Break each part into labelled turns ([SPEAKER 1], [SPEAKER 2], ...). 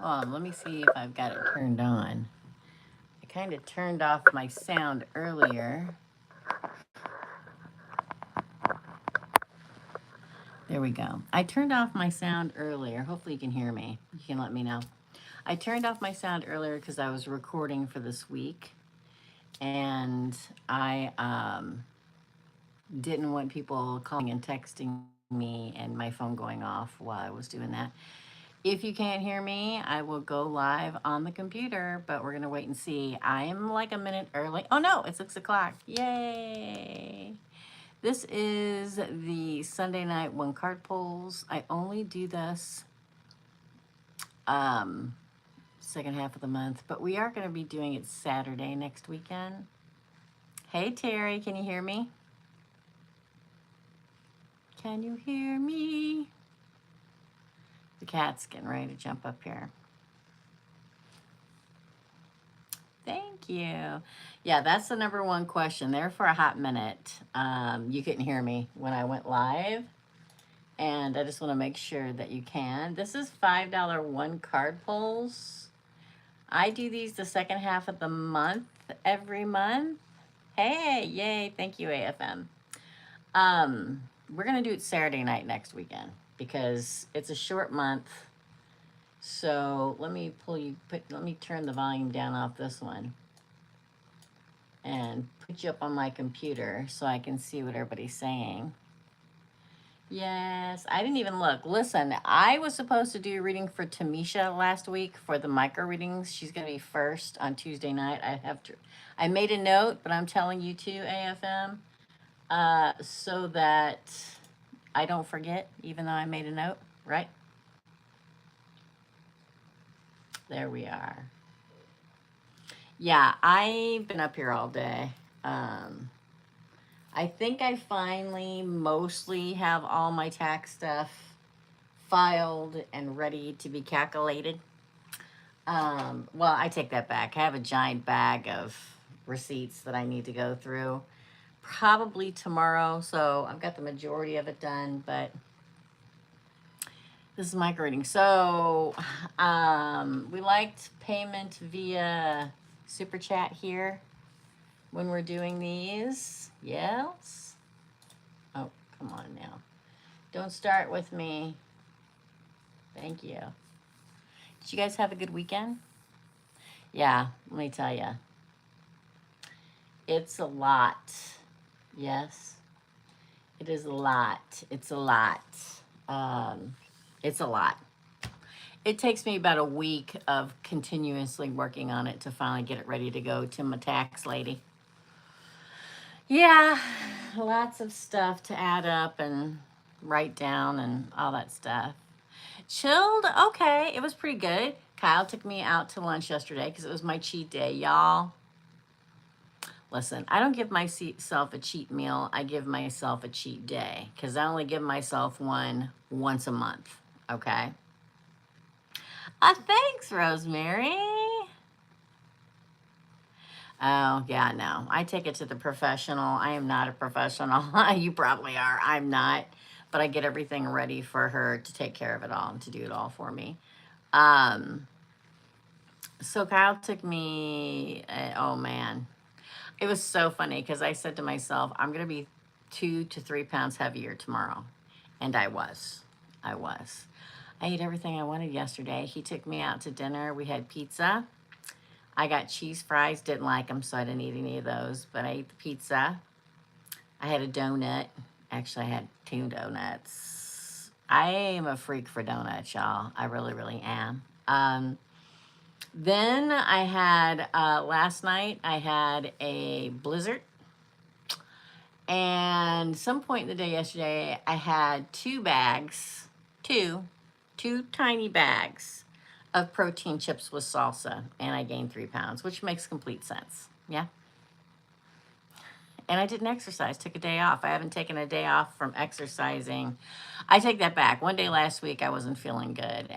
[SPEAKER 1] Hold on, let me see if I've got it turned on. I kind of turned off my sound earlier. There we go. I turned off my sound earlier. Hopefully you can hear me. You can let me know. I turned off my sound earlier because I was recording for this week. And I didn't want people calling and texting me and my phone going off while I was doing that. If you can't hear me, I will go live on the computer, but we're going to wait and see. I'm like a minute early. Oh no, it's 6 o'clock. Yay. This is the Sunday night one card pulls. I only do this second half of the month, but we are going to be doing it Saturday next weekend. Hey Terry, can you hear me? Can you hear me? The cat's getting ready to jump up here. Thank you. Yeah, that's the number one question. There for a hot minute. You couldn't hear me when I went live. And I just want to make sure that you can. This is $5 one card pulls. I do these the second half of the month every month. Hey, yay. Thank you, AFM. We're going to do it Saturday night next weekend because it's a short month. So let me let me turn the volume down off this one and put you up on my computer so I can see what everybody's saying. Yes, I didn't even look. Listen, I was supposed to do a reading for Tamisha last week for the micro readings. She's going to be first on Tuesday night. I made a note, but I'm telling you too, AFM, so that I don't forget, even though I made a note, right? There we are. Yeah, I've been up here all day. I think I finally mostly have all my tax stuff filed and ready to be calculated. Well, I take that back. I have a giant bag of receipts that I need to go through probably tomorrow. So I've got the majority of it done, but this is micro reading. So we liked payment via Super Chat here when we're doing these. Yes? Oh, come on now. Don't start with me. Thank you. Did you guys have a good weekend? Yeah, let me tell you. It's a lot. Yes, it is a lot. It's a lot. It's a lot. It takes me about a week of continuously working on it to finally get it ready to go to my tax lady. Yeah, lots of stuff to add up and write down and all that stuff. Chilled, okay, it was pretty good. Kyle took me out to lunch yesterday because it was my cheat day, y'all. Listen, I don't give myself a cheat meal. I give myself a cheat day because I only give myself one once a month. Okay. Thanks, Rosemary. Oh, yeah, no. I take it to the professional. I am not a professional. You probably are. I'm not. But I get everything ready for her to take care of it all and to do it all for me. So Kyle took me, oh man, it was so funny because I said to myself, I'm going to be 2 to 3 pounds heavier tomorrow. And I was. I was. I ate everything I wanted yesterday. He took me out to dinner. We had pizza. I got cheese fries. Didn't like them, so I didn't eat any of those. But I ate the pizza. I had a donut. Actually, I had 2 donuts. I am a freak for donuts, y'all. I really, really am. Then I had, last night, I had a blizzard. And some point in the day yesterday, I had 2 bags, two tiny bags of protein chips with salsa. And I gained 3 pounds, which makes complete sense. Yeah. And I didn't exercise, took a day off. I haven't taken a day off from exercising. I take that back. One day last week, I wasn't feeling good.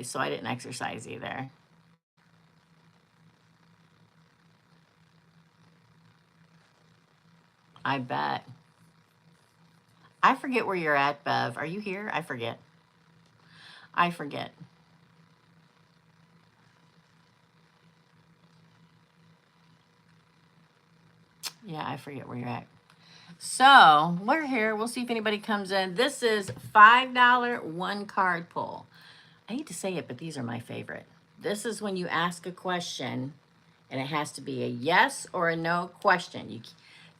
[SPEAKER 1] So I didn't exercise either. I bet. I forget where you're at, Bev. Are you here? I forget. I forget. Yeah, I forget where you're at. So we're here. We'll see if anybody comes in. This is $5 one card pull. I hate to say it, but these are my favorite. This is when you ask a question and it has to be a yes or a no question.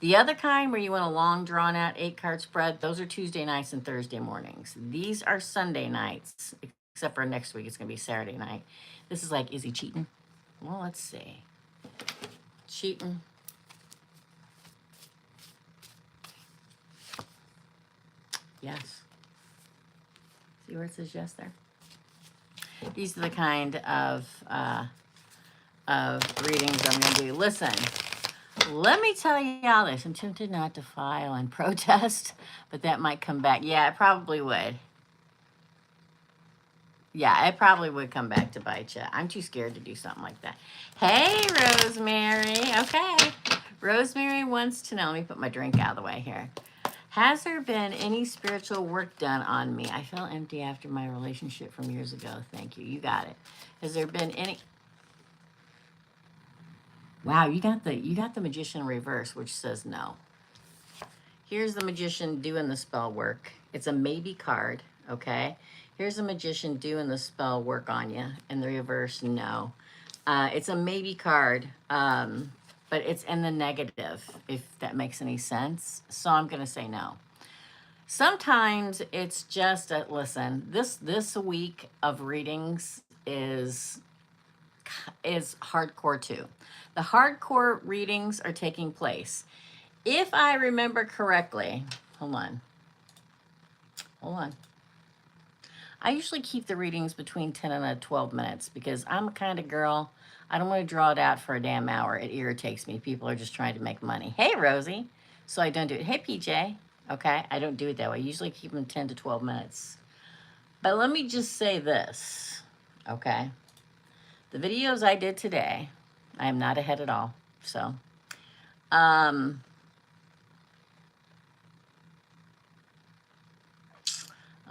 [SPEAKER 1] The other kind where you want a long drawn out 8-card spread, those are Tuesday nights and Thursday mornings. These are Sunday nights, except for next week, it's going to be Saturday night. This is like, is he cheating? Well, let's see. Cheating. Yes. See where it says yes there? These are the kind of readings I'm going to do. Listen, let me tell y'all this. I'm tempted not to file and protest, but that might come back. Yeah, it probably would. Yeah, it probably would come back to bite you. I'm too scared to do something like that. Hey, Rosemary. Okay. Rosemary wants to know. Let me put my drink out of the way here. Has there been any spiritual work done on me? I felt empty after my relationship from years ago. Thank you. You got it. Has there been any? Wow, you got the magician reverse, which says no. Here's the magician doing the spell work. It's a maybe card, okay? Here's a magician doing the spell work on you. In the reverse, no. It's a maybe card, but it's in the negative, if that makes any sense. So I'm going to say no. Sometimes it's just a, listen, this week of readings is hardcore too. The hardcore readings are taking place. If I remember correctly, hold on. I usually keep the readings between 10 and 12 minutes because I'm a kind of girl. I don't want to draw it out for a damn hour. It irritates me. People are just trying to make money. Hey, Rosie. So I don't do it. Hey, PJ. Okay, I don't do it that way. I usually keep them 10 to 12 minutes. But let me just say this, okay? The videos I did today, I am not ahead at all. So, oh,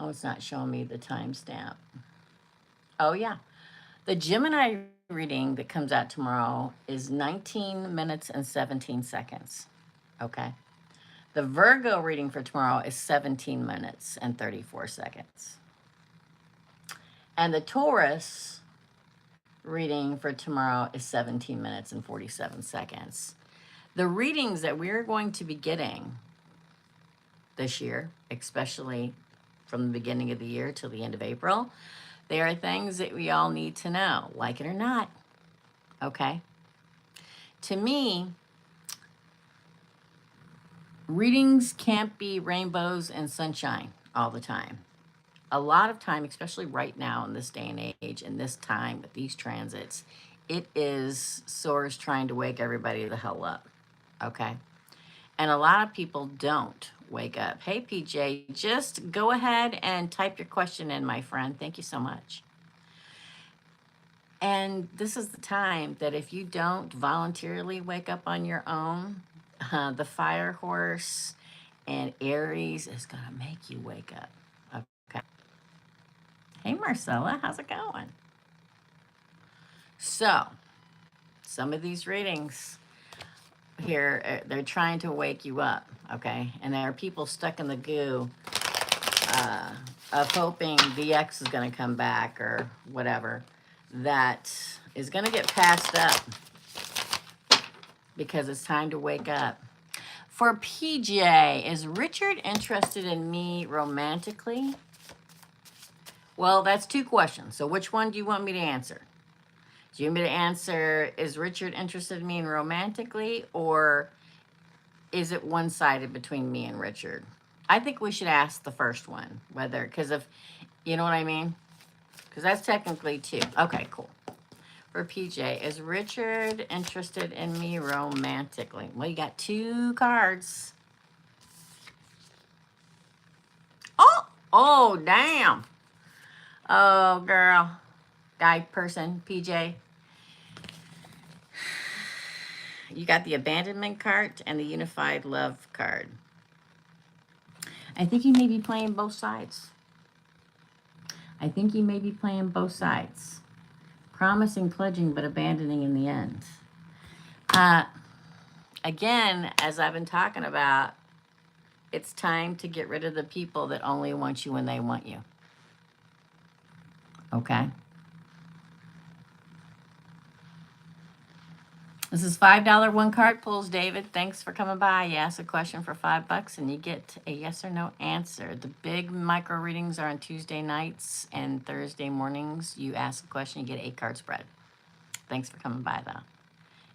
[SPEAKER 1] it's not showing me the timestamp. Oh, yeah. The Gemini reading that comes out tomorrow is 19 minutes and 17 seconds. Okay. The Virgo reading for tomorrow is 17 minutes and 34 seconds. And the Taurus reading for tomorrow is 17 minutes and 47 seconds. The readings that we're going to be getting this year, especially from the beginning of the year till the end of April, they are things that we all need to know, like it or not. Okay? To me, readings can't be rainbows and sunshine all the time. A lot of time, especially right now in this day and age, in this time with these transits, it is source trying to wake everybody the hell up. Okay? And a lot of people don't wake up. Hey, PJ, just go ahead and type your question in, my friend. Thank you so much. And this is the time that if you don't voluntarily wake up on your own, the fire horse and Aries is going to make you wake up. Okay. Hey, Marcella, how's it going? So, some of these readings here, they're trying to wake you up, okay? And there are people stuck in the goo of hoping the ex is going to come back or whatever. That is going to get passed up because it's time to wake up. For PJ, is Richard interested in me romantically? Well, that's two questions. So which one do you want me to answer? Do you want me to answer, is Richard interested in me romantically, or is it one-sided between me and Richard? I think we should ask the first one, whether, because of, you know what I mean? Because that's technically two. Okay, cool. For PJ, is Richard interested in me romantically? Well, you got two cards. Oh, damn. Oh, girl. Guy, person, PJ. You got the abandonment card and the unified love card. I think you may be playing both sides. Promising, pledging, but abandoning in the end. again, as I've been talking about, it's time to get rid of the people that only want you when they want you. Okay? This is $5 one card pulls, David. Thanks for coming by. You ask a question for $5 and you get a yes or no answer. The big micro readings are on Tuesday nights and Thursday mornings. You ask a question, you get an 8-card spread. Thanks for coming by, though.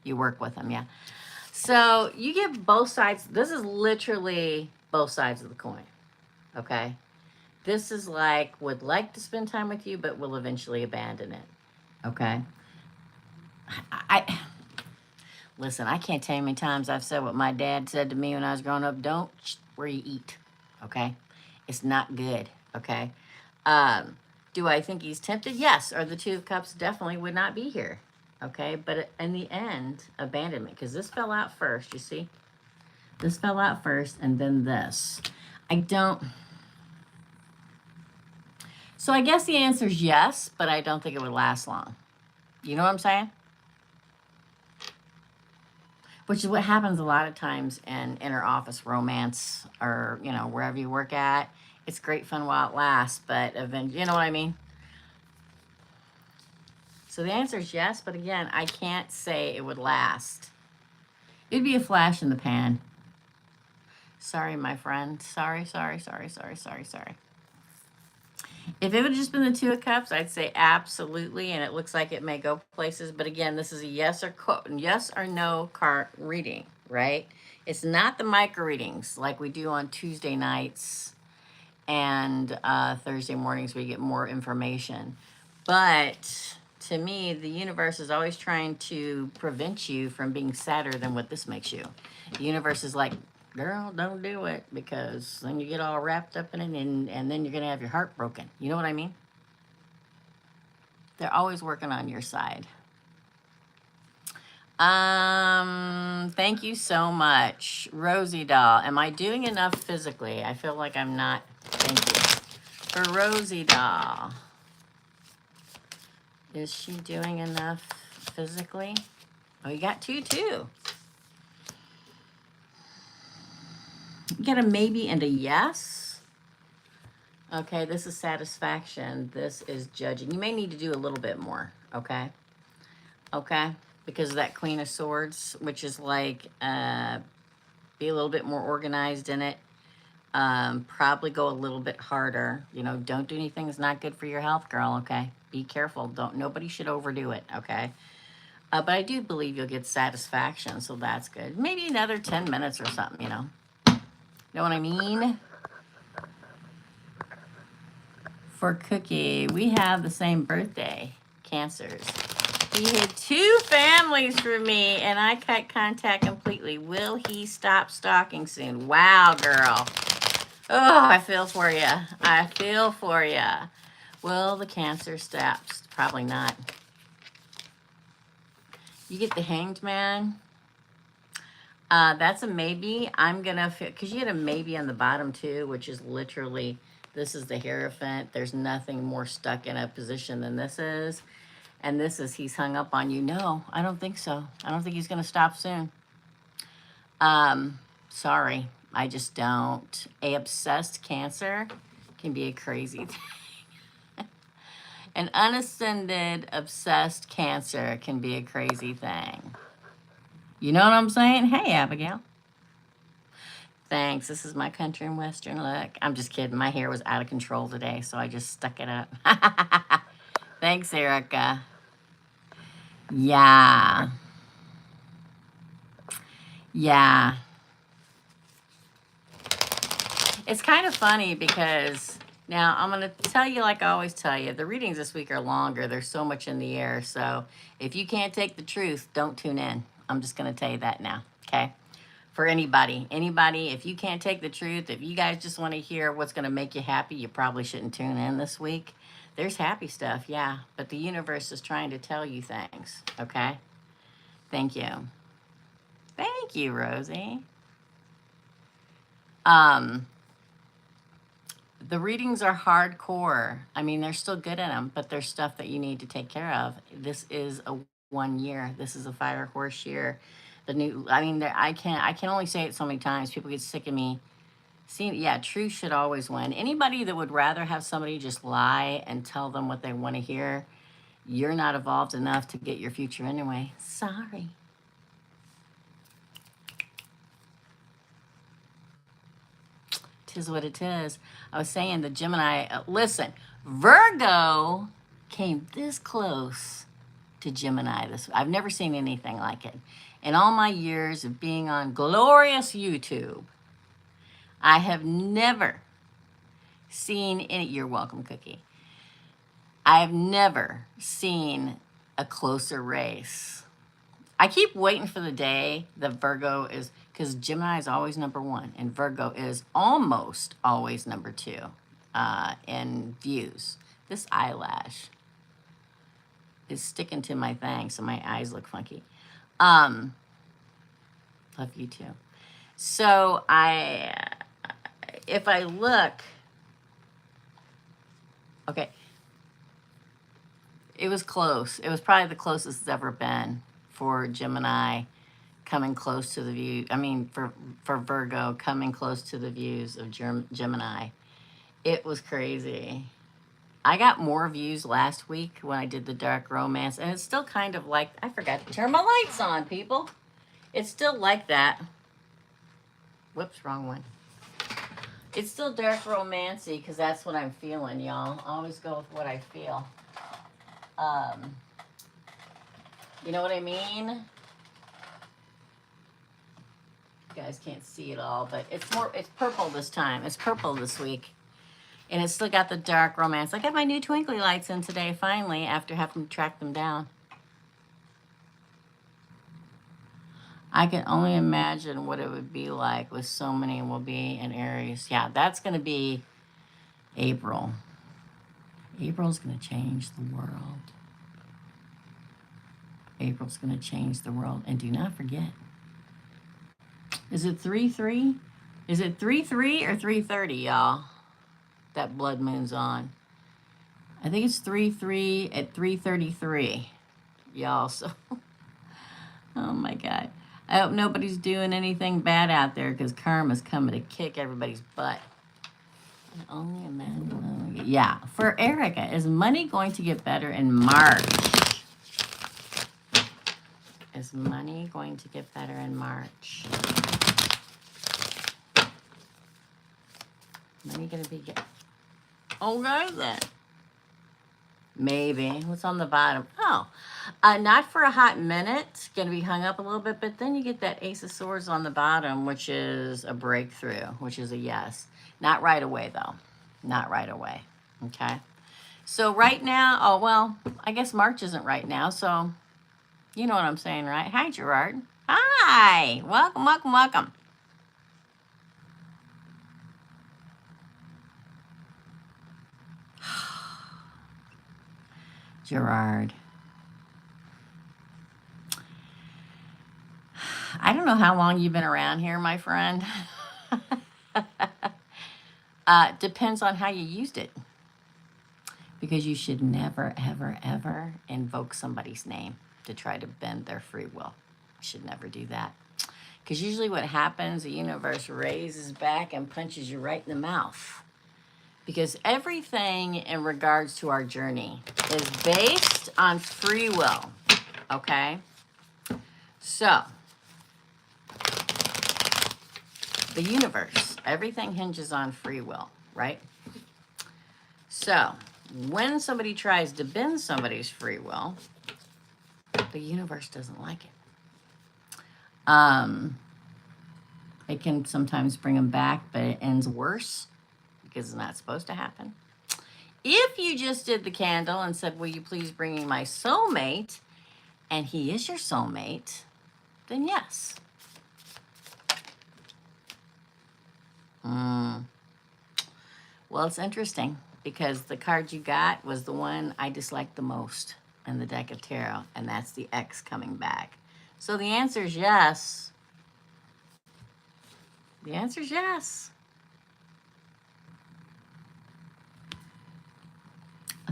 [SPEAKER 1] You work with them, yeah. So you get both sides. This is literally both sides of the coin, okay? This is like, would like to spend time with you, but will eventually abandon it, okay? Listen, I can't tell you how many times I've said what my dad said to me when I was growing up. Don't where you eat, okay? It's not good, okay? Do I think he's tempted? Yes. Or the Two of Cups definitely would not be here, okay? But in the end, abandonment, because this fell out first, you see? This fell out first, and then this. So I guess the answer is yes, but I don't think it would last long. You know what I'm saying? Which is what happens a lot of times in inner office romance or, you know, wherever you work at. It's great fun while it lasts, but eventually, you know what I mean? So the answer is yes, but again, I can't say it would last. It'd be a flash in the pan. Sorry, my friend. Sorry. If it would have just been the Two of Cups, I'd say absolutely, and it looks like it may go places. But again, this is a yes or no card reading, right? It's not the micro readings like we do on Tuesday nights and Thursday mornings. We get more information. But to me, the universe is always trying to prevent you from being sadder than what this makes you. The universe is like, girl, don't do it, because then you get all wrapped up in it and then you're going to have your heart broken. You know what I mean? They're always working on your side. Thank you so much. Rosie Doll, am I doing enough physically? I feel like I'm not. Thank you. For Rosie Doll, is she doing enough physically? Oh, you got two, too. You get a maybe and a yes. Okay, this is satisfaction. This is judging. You may need to do a little bit more, okay? Okay, because of that Queen of Swords, which is like, be a little bit more organized in it. Probably go a little bit harder. You know, don't do anything that's not good for your health, girl, okay? Be careful. Nobody should overdo it, okay? But I do believe you'll get satisfaction, so that's good. Maybe another 10 minutes or something, you know? Know what I mean? For Cookie, we have the same birthday, Cancers. He hid 2 families from me, and I cut contact completely. Will he stop stalking soon? Wow, girl. Oh, I feel for you. I feel for you. Will the Cancer stop? Probably not. You get the Hanged Man. That's a maybe. I'm going to, because you get a maybe on the bottom too, which is literally, this is the Hierophant. There's nothing more stuck in a position than this is. And this is, he's hung up on you. No, I don't think so. I don't think he's going to stop soon. Sorry, I just don't. A obsessed Cancer can be a crazy thing. An unascended obsessed Cancer can be a crazy thing. You know what I'm saying? Hey, Abigail. Thanks. This is my country and western look. I'm just kidding. My hair was out of control today, so I just stuck it up. Thanks, Erica. Yeah. Yeah. It's kind of funny because now I'm going to tell you, like I always tell you, the readings this week are longer. There's so much in the air. So if you can't take the truth, don't tune in. I'm just going to tell you that now. Okay. For anybody, if you can't take the truth, if you guys just want to hear what's going to make you happy, you probably shouldn't tune in this week. There's happy stuff, yeah, but the universe is trying to tell you things, okay? Thank you. Thank you, Rosie. The readings are hardcore. I mean, they're still good in them, but there's stuff that you need to take care of. This is a 1 year. This is a fire horse year. The new, I mean, I can only say it so many times. People get sick of me. See, yeah, truth should always win. Anybody that would rather have somebody just lie and tell them what they want to hear, you're not evolved enough to get your future anyway. Sorry. Tis what it is. I was saying the Gemini, listen, Virgo came this close to Gemini this. I've never seen anything like it. In all my years of being on glorious YouTube, I have never seen any. You're welcome, Cookie. I have never seen a closer race. I keep waiting for the day that Virgo is, because Gemini is always number one, and Virgo is almost always number two in views. This eyelash is sticking to my thing, so my eyes look funky. Love you too. So if I look, okay, it was close. It was probably the closest it's ever been for Gemini coming close to the view. I mean, for Virgo coming close to the views of Gemini. It was crazy. I got more views last week when I did the dark romance, and it's still kind of like, I forgot to turn my lights on, people. It's still like that. Whoops, wrong one. It's still dark romancy because that's what I'm feeling, y'all. I always go with what I feel. You know what I mean? You guys can't see it all, but it's purple this time. It's purple this week. And it's still got the dark romance. I got my new twinkly lights in today, finally, after having to track them down. I can only imagine what it would be like with so many will be in Aries. Yeah, that's going to be April. April's going to change the world. April's going to change the world. And do not forget, is it 3/3? Is it 3/3 or 3:30, y'all? That blood moon's on. I think it's 3/3 at 3:33, y'all. So, oh my God. I hope nobody's doing anything bad out there because karma's coming to kick everybody's butt. I only imagine. Yeah, for Erica, is money going to get better in March? Is money going to get better in March? Money gonna be good. Oh, guys, that. Maybe. What's on the bottom? Oh, not for a hot minute. Gonna be hung up a little bit, but then you get that Ace of Swords on the bottom, which is a breakthrough, which is a yes. Not right away, though. Not right away. Okay. So right now, oh, well, I guess March isn't right now, so you know what I'm saying, right? Hi, Gerard. Hi. Welcome, welcome, welcome. Gerard. I don't know how long you've been around here, my friend. Depends on how you used it. Because you should never, ever, ever invoke somebody's name to try to bend their free will. You should never do that. Because usually what happens, the universe raises back and punches you right in the mouth. Because everything in regards to our journey is based on free will, okay? So, the universe, everything hinges on free will, right? So, when somebody tries to bend somebody's free will, the universe doesn't like it. It can sometimes bring them back, but it ends worse because it's not supposed to happen. If you just did the candle and said, will you please bring me my soulmate, and he is your soulmate, then yes. Well, it's interesting because the card you got was the one I disliked the most in the deck of tarot, and that's the X coming back. So the answer is yes. The answer is yes.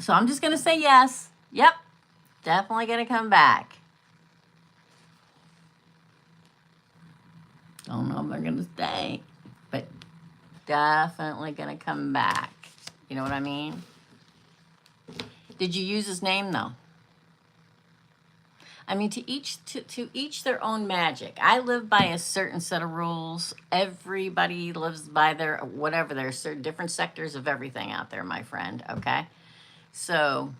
[SPEAKER 1] So I'm just going to say yes. Yep. Definitely going to come back. Don't know if they're gonna stay, but definitely gonna come back. You know what I mean? Did you use his name though? I mean, to each their own magic. I live by a certain set of rules. Everybody lives by their whatever. There's certain different sectors of everything out there, my friend. Okay, so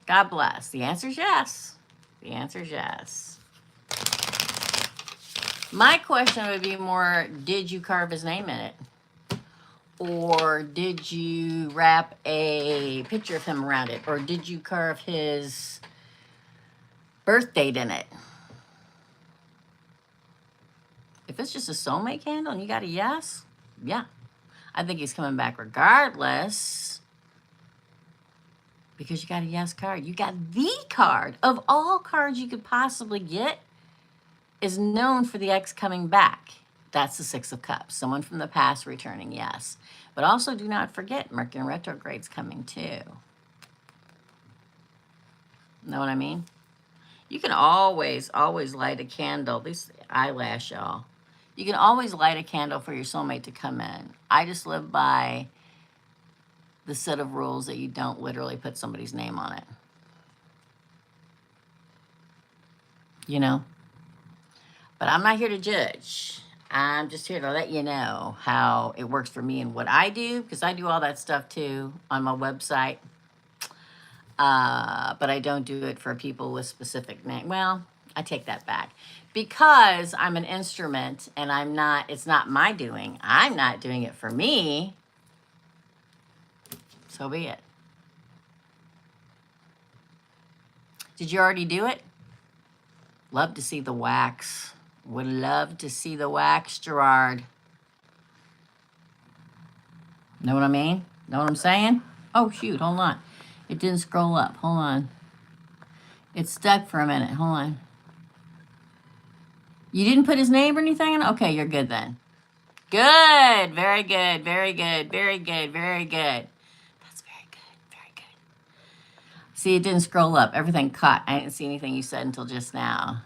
[SPEAKER 1] God bless. The answer is yes. The answer is yes. My question would be more: did you carve his name in it, or did you wrap a picture of him around it, or did you carve his birth date in it? If it's just a soulmate candle and you got a yes, yeah. I think he's coming back regardless because you got a yes card. You got the card of all cards you could possibly get is known for the ex coming back. That's the Six of Cups. Someone from the past returning, yes. But also do not forget Mercury in retrograde's coming too. Know what I mean? You can always light a candle. These eyelash, y'all. You can always light a candle for your soulmate to come in. I just live by the set of rules that you don't literally put somebody's name on it. You know? But I'm not here to judge. I'm just here to let you know how it works for me and what I do, because I do all that stuff too on my website. But I don't do it for people with specific name. Well, I take that back. Because I'm an instrument and it's not my doing. I'm not doing it for me. So be it. Did you already do it? Love to see the wax. Would love to see the wax, Gerard. Know what I mean? Know what I'm saying? Oh, shoot. Hold on. It didn't scroll up. Hold on. It's stuck for a minute. Hold on. You didn't put his name or anything in? Okay, you're good then. Good. Very good. Very good. Very good. Very good. That's very good. Very good. See, it didn't scroll up. Everything caught. I didn't see anything you said until just now.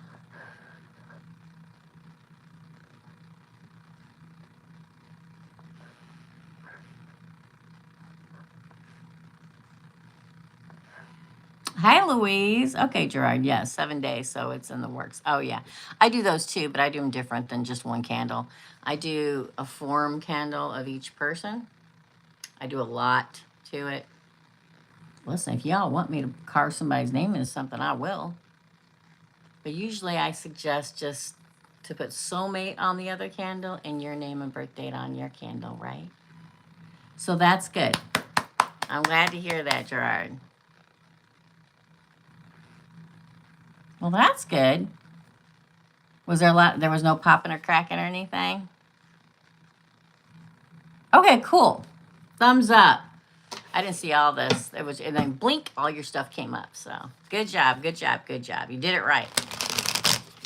[SPEAKER 1] Hi, Louise. Okay, Gerard. Yes, 7 days, so it's in the works. Oh, yeah. I do those too, but I do them different than just one candle. I do a form candle of each person. I do a lot to it. Listen, if y'all want me to carve somebody's name into something, I will. But usually I suggest just to put soulmate on the other candle and your name and birth date on your candle, right? So that's good. I'm glad to hear that, Gerard. Well, that's good. Was there there was no popping or cracking or anything? Okay, cool. Thumbs up. I didn't see all this. It was, and then blink, all your stuff came up. So good job, good job, good job. You did it right.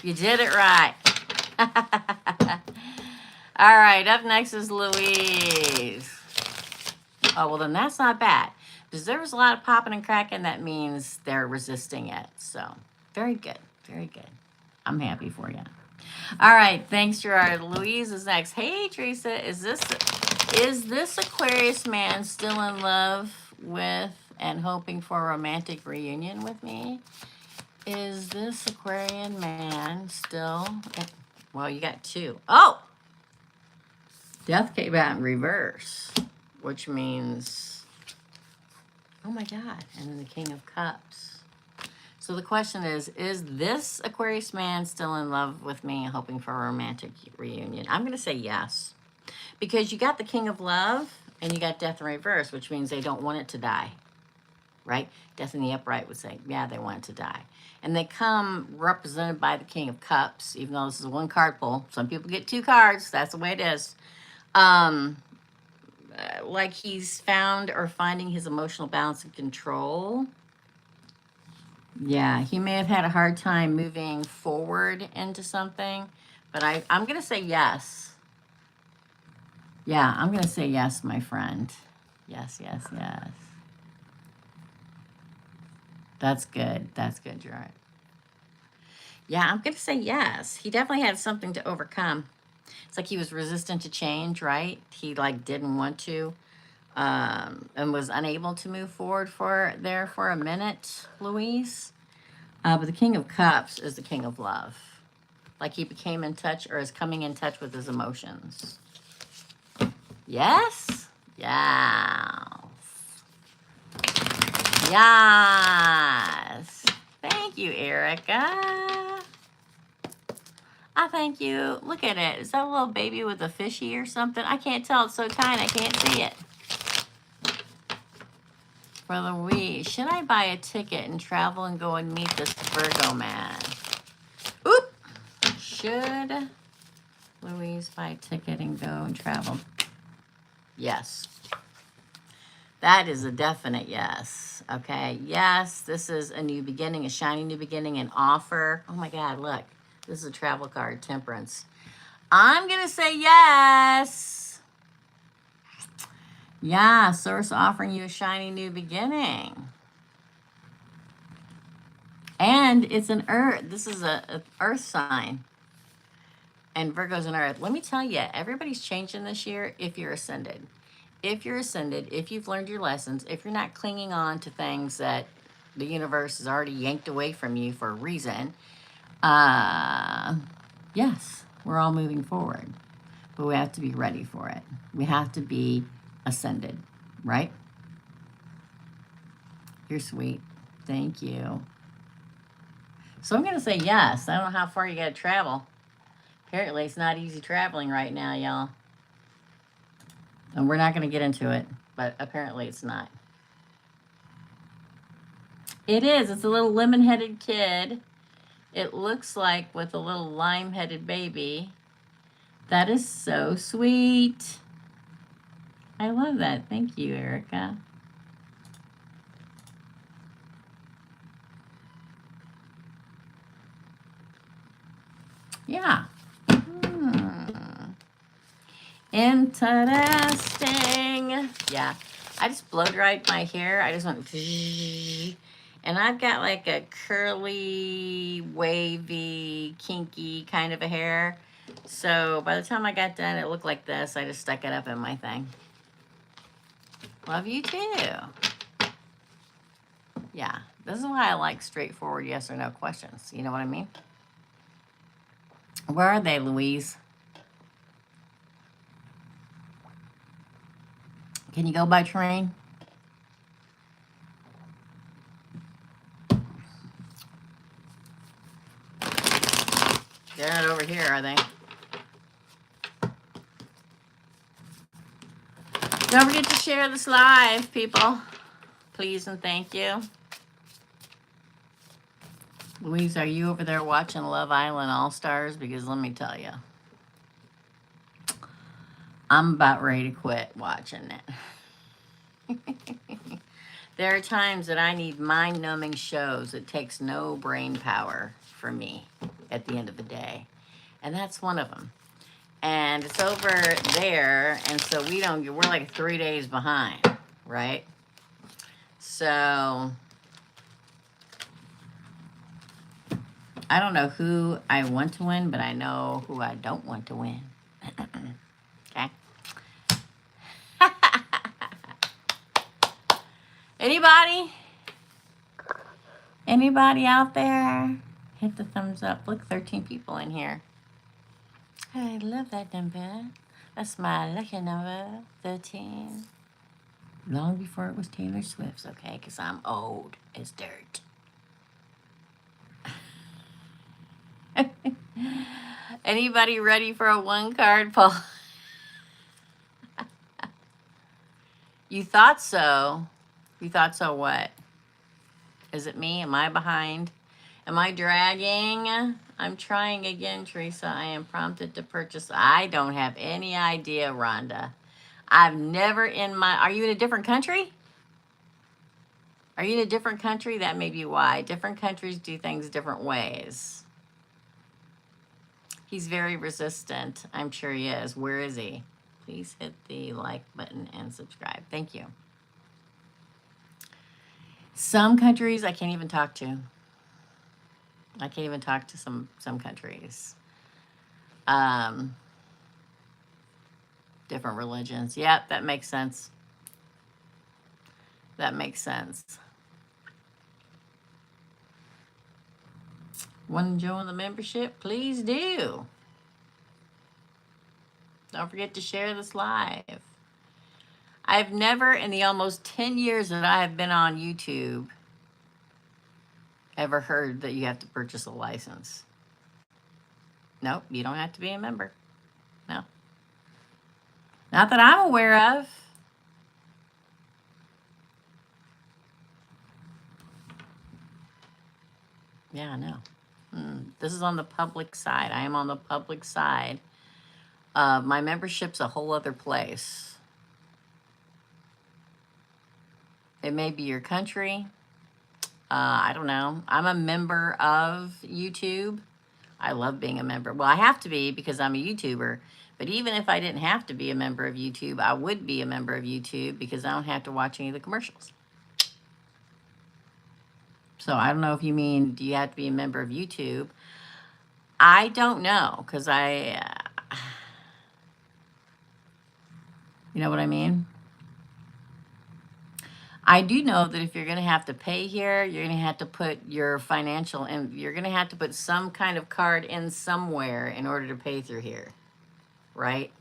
[SPEAKER 1] You did it right. All right, up next is Louise. Oh, well, then that's not bad. Because there was a lot of popping and cracking. That means they're resisting it. So very good, very good. I'm happy for you. All right, thanks, Gerard. Louise is next. Hey, Teresa, is this Aquarius man still in love with and hoping for a romantic reunion with me? Is this Aquarian man still? Well, you got two. Oh! Death came out in reverse, which means, oh my God, and then the King of Cups. So the question is this Aquarius man still in love with me, hoping for a romantic reunion? I'm going to say yes. Because you got the King of Love and you got Death in reverse, which means they don't want it to die, right? Death in the upright would say, yeah, they want it to die. And they come represented by the King of Cups, even though this is a one card pull. Some people get two cards. That's the way it is. Like he's found or finding his emotional balance and control. Yeah, he may have had a hard time moving forward into something, but I'm going to say yes. Yeah, I'm going to say yes, my friend. Yes, yes, yes. That's good. That's good, Gerard. Yeah, I'm going to say yes. He definitely had something to overcome. It's like he was resistant to change, right? He like didn't want to, and was unable to move forward for a minute, Louise. But the King of Cups is the King of Love. Like he became in touch or is coming in touch with his emotions. Yes? Yeah. Yes. Thank you, Erica. I thank you. Look at it. Is that a little baby with a fishy or something? I can't tell. It's so tiny. I can't see it. For Louise, should I buy a ticket and travel and go and meet this Virgo man? Oop. Should Louise buy a ticket and go and travel? Yes. That is a definite yes. Okay. Yes, this is a new beginning, a shiny new beginning, an offer. Oh my God, look. This is a travel card, Temperance. I'm going to say yes. Yeah, Source offering you a shiny new beginning. And it's an earth. This is a earth sign. And Virgo's an earth. Let me tell you, everybody's changing this year if you're ascended. If you're ascended, if you've learned your lessons, if you're not clinging on to things that the universe has already yanked away from you for a reason, yes, we're all moving forward. But we have to be ready for it. We have to be ascended, right? You're sweet. Thank you. So I'm going to say yes. I don't know how far you got to travel. Apparently, it's not easy traveling right now, y'all. And we're not going to get into it, but apparently it's not. It is. It's a little lemon-headed kid. It looks like with a little lime-headed baby. That is so sweet. I love that. Thank you, Erica. Yeah. Interesting. Yeah. I just blow dried my hair. I just went, and I've got like a curly, wavy, kinky kind of a hair. So by the time I got done, it looked like this. I just stuck it up in my thing. Love you too. Yeah. This is why I like straightforward yes or no questions. You know what I mean? Where are they, Louise? Can you go by train? They're not over here, are they? Don't forget to share this live, people. Please and thank you. Louise, are you over there watching Love Island All-Stars? Because let me tell you, I'm about ready to quit watching it. There are times that I need mind-numbing shows. It takes no brain power for me at the end of the day. And that's one of them. And it's over there, and so we're like 3 days behind, right? So I don't know who I want to win, but I know who I don't want to win. Okay. Anybody? Anybody out there? Hit the thumbs up. Look, 13 people in here. I love that number. That's my lucky number, 13. Long before it was Taylor Swift's, okay? Because I'm old as dirt. Anybody ready for a one-card pull? You thought so. You thought so what? Is it me? Am I behind? Am I dragging? I'm trying again, Teresa. I am prompted to purchase. I don't have any idea, Rhonda. I've never are you in a different country? Are you in a different country? That may be why. Different countries do things different ways. He's very resistant. I'm sure he is. Where is he? Please hit the like button and subscribe. Thank you. Some countries I can't even talk to. I can't even talk to some countries. Different religions. Yep, that makes sense. That makes sense. Want to join the membership? Please do. Don't forget to share this live. I've never, in the almost 10 years that I have been on YouTube, ever heard that you have to purchase a license. Nope, you don't have to be a member. No. Not that I'm aware of. Yeah, I know. This is on the public side. I am on the public side. My membership's a whole other place. It may be your country. I don't know. I'm a member of YouTube. I love being a member. Well, I have to be because I'm a YouTuber. But even if I didn't have to be a member of YouTube, I would be a member of YouTube because I don't have to watch any of the commercials. So I don't know if you mean, do you have to be a member of YouTube? I don't know because you know what I mean? I do know that if you're going to have to pay here, you're going to have to put your financial, and you're going to have to put some kind of card in somewhere in order to pay through here, right?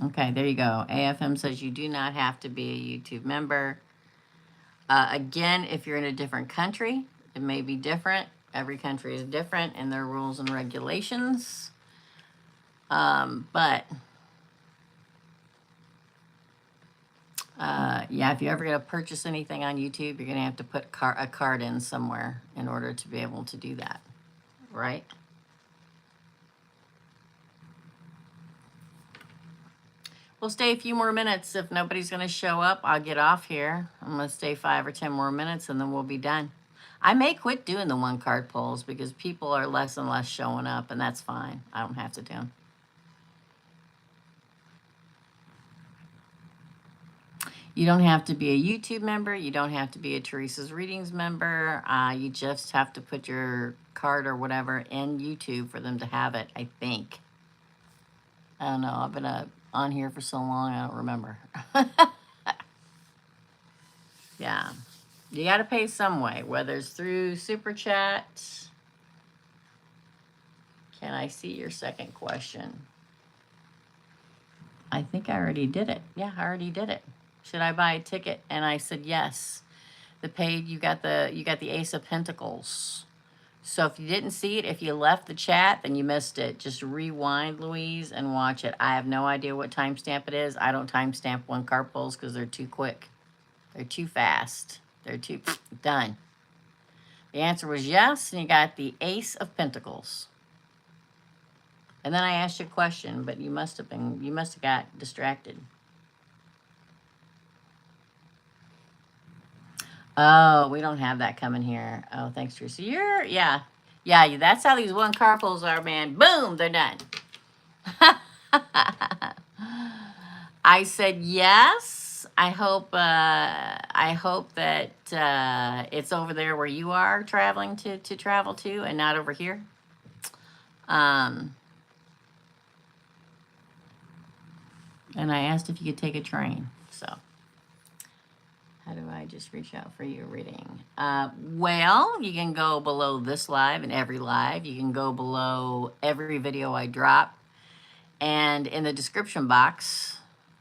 [SPEAKER 1] Okay, there you go. AFM says you do not have to be a YouTube member. Again, if you're in a different country, it may be different. Every country is different in their rules and regulations. But yeah, if you're ever going to purchase anything on YouTube, you're going to have to put a card in somewhere in order to be able to do that, right? We'll stay a few more minutes. If nobody's going to show up, I'll get off here. I'm going to stay 5 or 10 more minutes and then we'll be done. I may quit doing the one card polls because people are less and less showing up, and that's fine. I don't have to do them. You don't have to be a YouTube member. You don't have to be a Teresa's Readings member. You just have to put your card or whatever in YouTube for them to have it, I think. I don't know. I've been on here for so long, I don't remember. Yeah. You got to pay some way, whether it's through Super Chat. Can I see your second question? I think I already did it. Yeah, I already did it. Should I buy a ticket? And I said yes. The paid, you got the Ace of Pentacles. So if you didn't see it, if you left the chat, then you missed it. Just rewind, Louise, and watch it. I have no idea what timestamp it is. I don't timestamp one card pulls because they're too quick. They're too fast. They're too done. The answer was yes, and you got the Ace of Pentacles. And then I asked you a question, but you must have got distracted. Oh, we don't have that coming here. Oh, thanks, Teresa. Yeah, that's how these one card pulls are, man. Boom, they're done. I said yes. I hope that it's over there where you are traveling to travel to, and not over here. And I asked if you could take a train. So how do I just reach out for your reading? Well, you can go below this live and every live. You can go below every video I drop. And in the description box,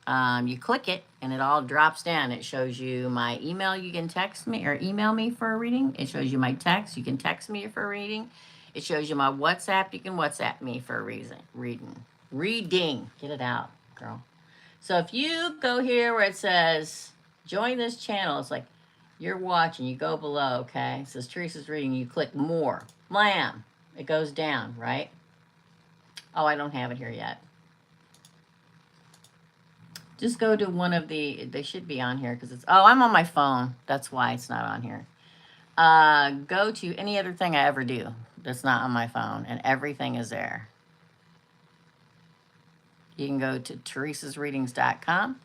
[SPEAKER 1] you click it and it all drops down. It shows you my email. You can text me or email me for a reading. It shows you my text. You can text me for a reading. It shows you my WhatsApp. You can WhatsApp me for a reading. Get it out, girl. So if you go here where it says join this channel, it's like you're watching, you go below, okay? It says Teresa's Reading, you click more. Blam! It goes down, right? Oh, I don't have it here yet. Just go to one of they should be on here because I'm on my phone. That's why it's not on here. Go to any other thing I ever do that's not on my phone, and everything is there. You can go to teresasreadings.com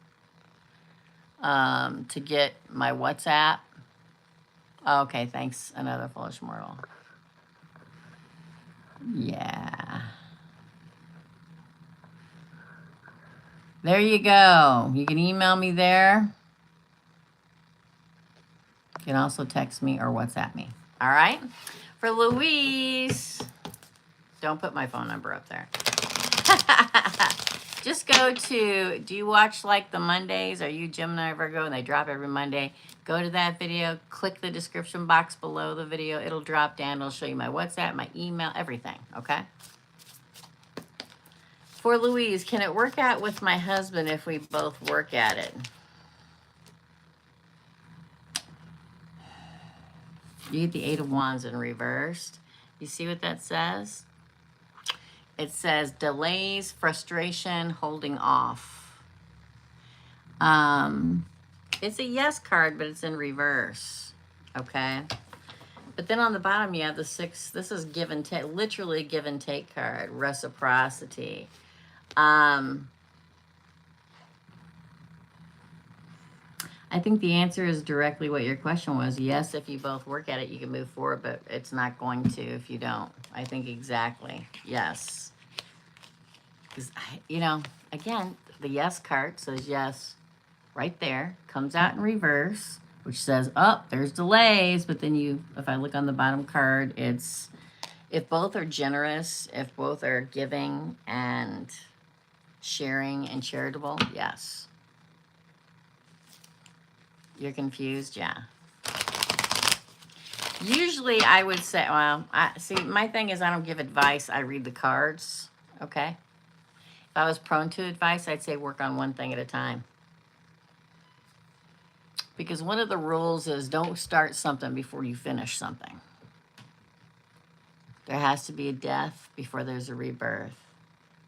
[SPEAKER 1] to get my WhatsApp. Okay, thanks. Another foolish mortal. Yeah. There you go. You can email me there. You can also text me or WhatsApp me. All right? For Louise, don't put my phone number up there. Just go to, do you watch like the Mondays? Are you Gemini or Virgo and they drop every Monday? Go to that video, click the description box below the video. It'll drop down. It'll show you my WhatsApp, my email, everything. Okay? For Louise, can it work out with my husband if we both work at it? You get the Eight of Wands in reversed. You see what that says? It says delays, frustration, holding off. It's a yes card, but it's in reverse. Okay. But then on the bottom, you have the 6. This is give and take, literally give and take card, reciprocity. I think the answer is directly what your question was. Yes, if you both work at it, you can move forward, but it's not going to if you don't. I think exactly. Yes. Because, you know, again, the yes card says yes right there. Comes out in reverse, which says, oh, there's delays. But then if I look on the bottom card, it's if both are generous, if both are giving and sharing and charitable, yes. You're confused? Yeah. Usually I would say, well, my thing is I don't give advice. I read the cards, okay? If I was prone to advice, I'd say work on one thing at a time. Because one of the rules is don't start something before you finish something. There has to be a death before there's a rebirth.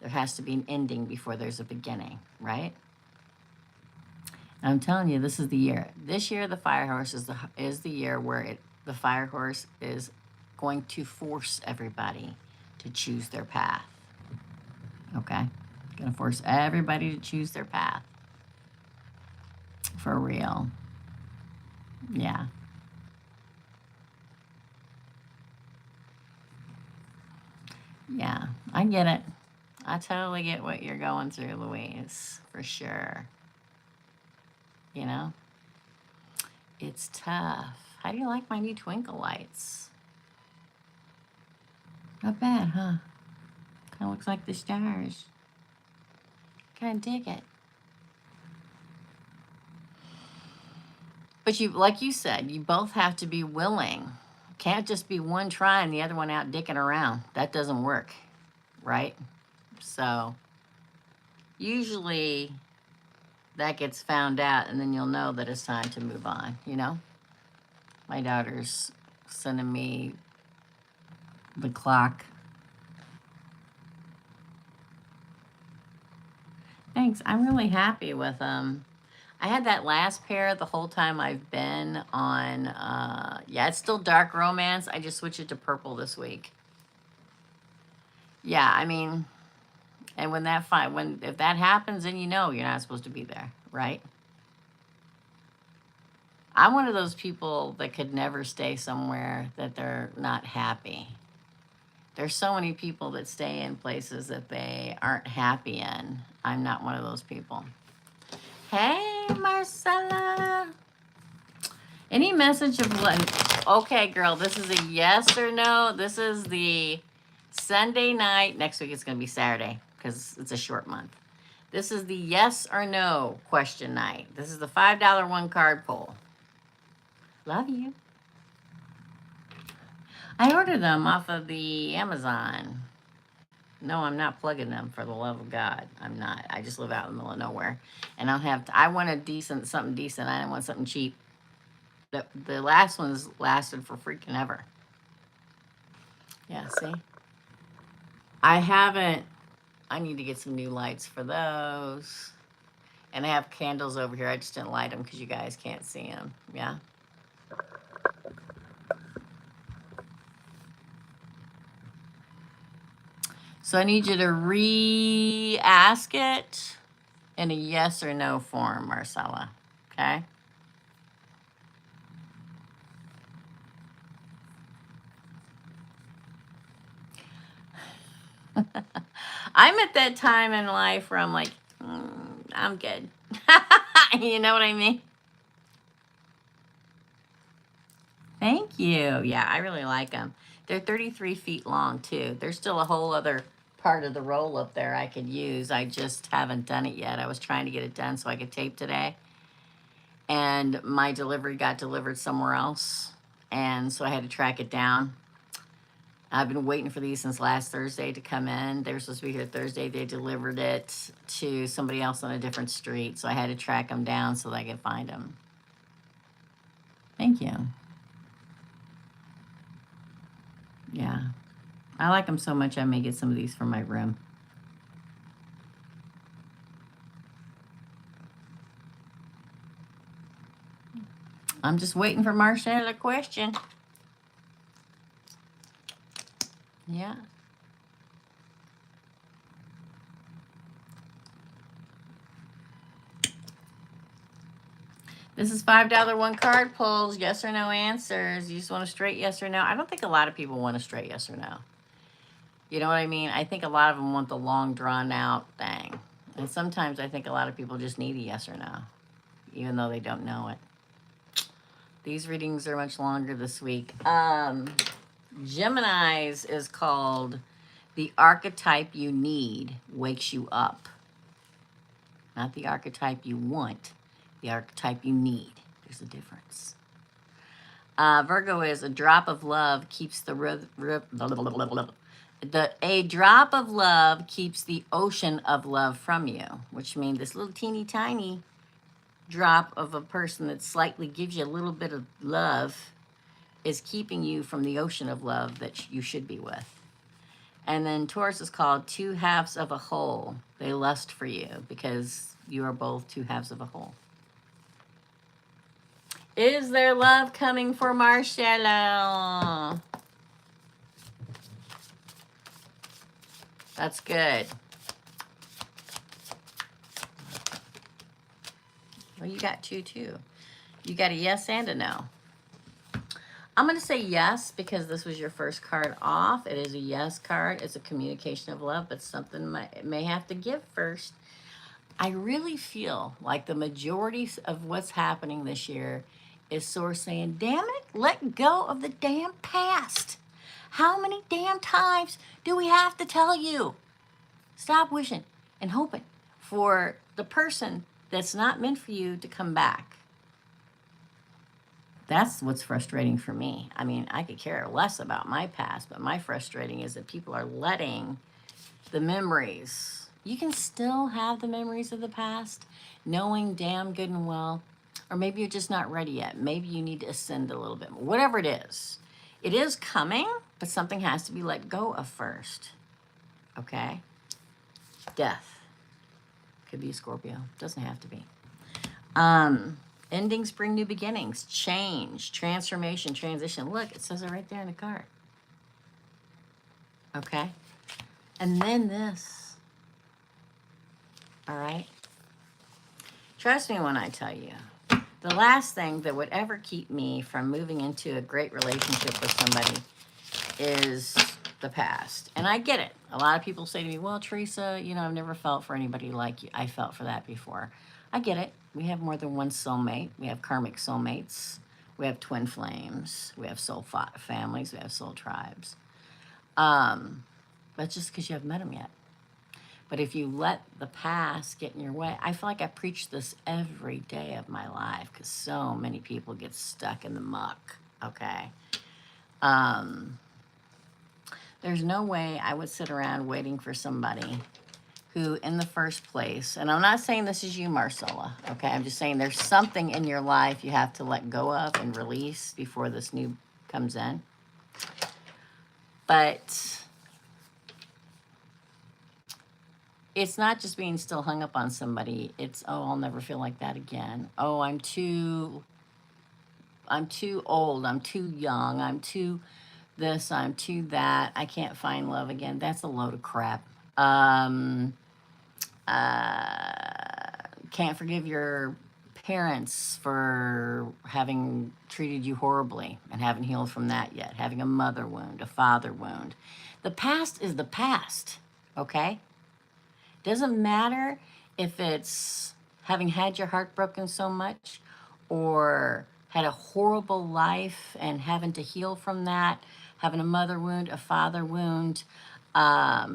[SPEAKER 1] There has to be an ending before there's a beginning, right? I'm telling you, this is the year. This year, the Fire Horse is the year where the Fire Horse is going to force everybody to choose their path. Okay? Going to force everybody to choose their path. For real. Yeah. Yeah, I get it. I totally get what you're going through, Louise, for sure. You know? It's tough. How do you like my new twinkle lights? Not bad, huh? Kind of looks like the stars. Kind of dig it. But like you said, you both have to be willing. Can't just be one trying, the other one out dicking around. That doesn't work, right? So usually that gets found out, and then you'll know that it's time to move on, you know? My daughter's sending me the clock. Thanks. I'm really happy with them. I had that last pair the whole time I've been on. Yeah, it's still dark romance. I just switched it to purple this week. Yeah, I mean, and if that happens, then you know you're not supposed to be there, right? I'm one of those people that could never stay somewhere that they're not happy. There's so many people that stay in places that they aren't happy in. I'm not one of those people. Hey, Marcella. Any message of what? Okay, girl, this is a yes or no. This is the Sunday night. Next week it's going to be Saturday because it's a short month. This is the yes or no question night. This is the $5 one card pull. Love you. I ordered them off of the Amazon. No, I'm not plugging them, for the love of God. I'm not. I just live out in the middle of nowhere. And I want something decent. I didn't want something cheap. The last ones lasted for freaking ever. Yeah, see? I need to get some new lights for those. And I have candles over here. I just didn't light them because you guys can't see them. Yeah? So I need you to re-ask it in a yes or no form, Marcella. Okay? I'm at that time in life where I'm like, I'm good. You know what I mean? Thank you. Yeah, I really like them. They're 33 feet long, too. There's still a whole other part of the roll up there I could use. I just haven't done it yet. I was trying to get it done so I could tape today. And my delivery got delivered somewhere else. And so I had to track it down. I've been waiting for these since last Thursday to come in. They were supposed to be here Thursday. They delivered it to somebody else on a different street. So I had to track them down so that I could find them. Thank you. Yeah. I like them so much I may get some of these for my room. I'm just waiting for Marcia to question. Yeah. This is $5 one card pulls, yes or no answers. You just want a straight yes or no? I don't think a lot of people want a straight yes or no. You know what I mean? I think a lot of them want the long drawn out thing. And sometimes I think a lot of people just need a yes or no, even though they don't know it. These readings are much longer this week. Gemini's is called The Archetype You Need Wakes You Up. Not the archetype you want, the archetype you need. There's a difference. Virgo is a drop of love keeps a drop of love keeps the ocean of love from you, which means this little teeny tiny drop of a person that slightly gives you a little bit of love is keeping you from the ocean of love that you should be with. And then Taurus is called two halves of a whole. They lust for you because you are both two halves of a whole. Is there love coming for Marcelo? That's good. Well, you got two, too. You got a yes and a no. I'm going to say yes because this was your first card off. It is a yes card. It's a communication of love, but something may have to give first. I really feel like the majority of what's happening this year is Source saying, damn it, let go of the damn past. How many damn times do we have to tell you? Stop wishing and hoping for the person that's not meant for you to come back. That's what's frustrating for me. I mean, I could care less about my past, but my frustrating is that people are letting the memories. You can still have the memories of the past, knowing damn good and well, or maybe you're just not ready yet. Maybe you need to ascend a little bit more. Whatever it is coming, but something has to be let go of first. Okay? Death. Could be a Scorpio. Doesn't have to be. Endings bring new beginnings, change, transformation, transition. Look, it says it right there in the card. Okay? And then this. All right? Trust me when I tell you, the last thing that would ever keep me from moving into a great relationship with somebody is the past. And I get it. A lot of people say to me, well, Teresa, you know, I've never felt for anybody like you. I felt for that before. I get it. We have more than one soulmate. We have karmic soulmates. We have twin flames. We have soul families. We have soul tribes. That's just because you haven't met them yet. But if you let the past get in your way, I feel like I preach this every day of my life because so many people get stuck in the muck, okay? There's no way I would sit around waiting for somebody who, in the first place, and I'm not saying this is you, Marcella, okay? I'm just saying there's something in your life you have to let go of and release before this new comes in. But it's not just being still hung up on somebody. It's, oh, I'll never feel like that again. Oh, I'm too old. I'm too young. I'm too this. I'm too that. I can't find love again. That's a load of crap. Can't forgive your parents for having treated you horribly and haven't healed from that yet. Having a mother wound, a father wound. The past is the past. okay? Doesn't matter if it's having had your heart broken so much or had a horrible life and having to heal from that, having a mother wound, a father wound,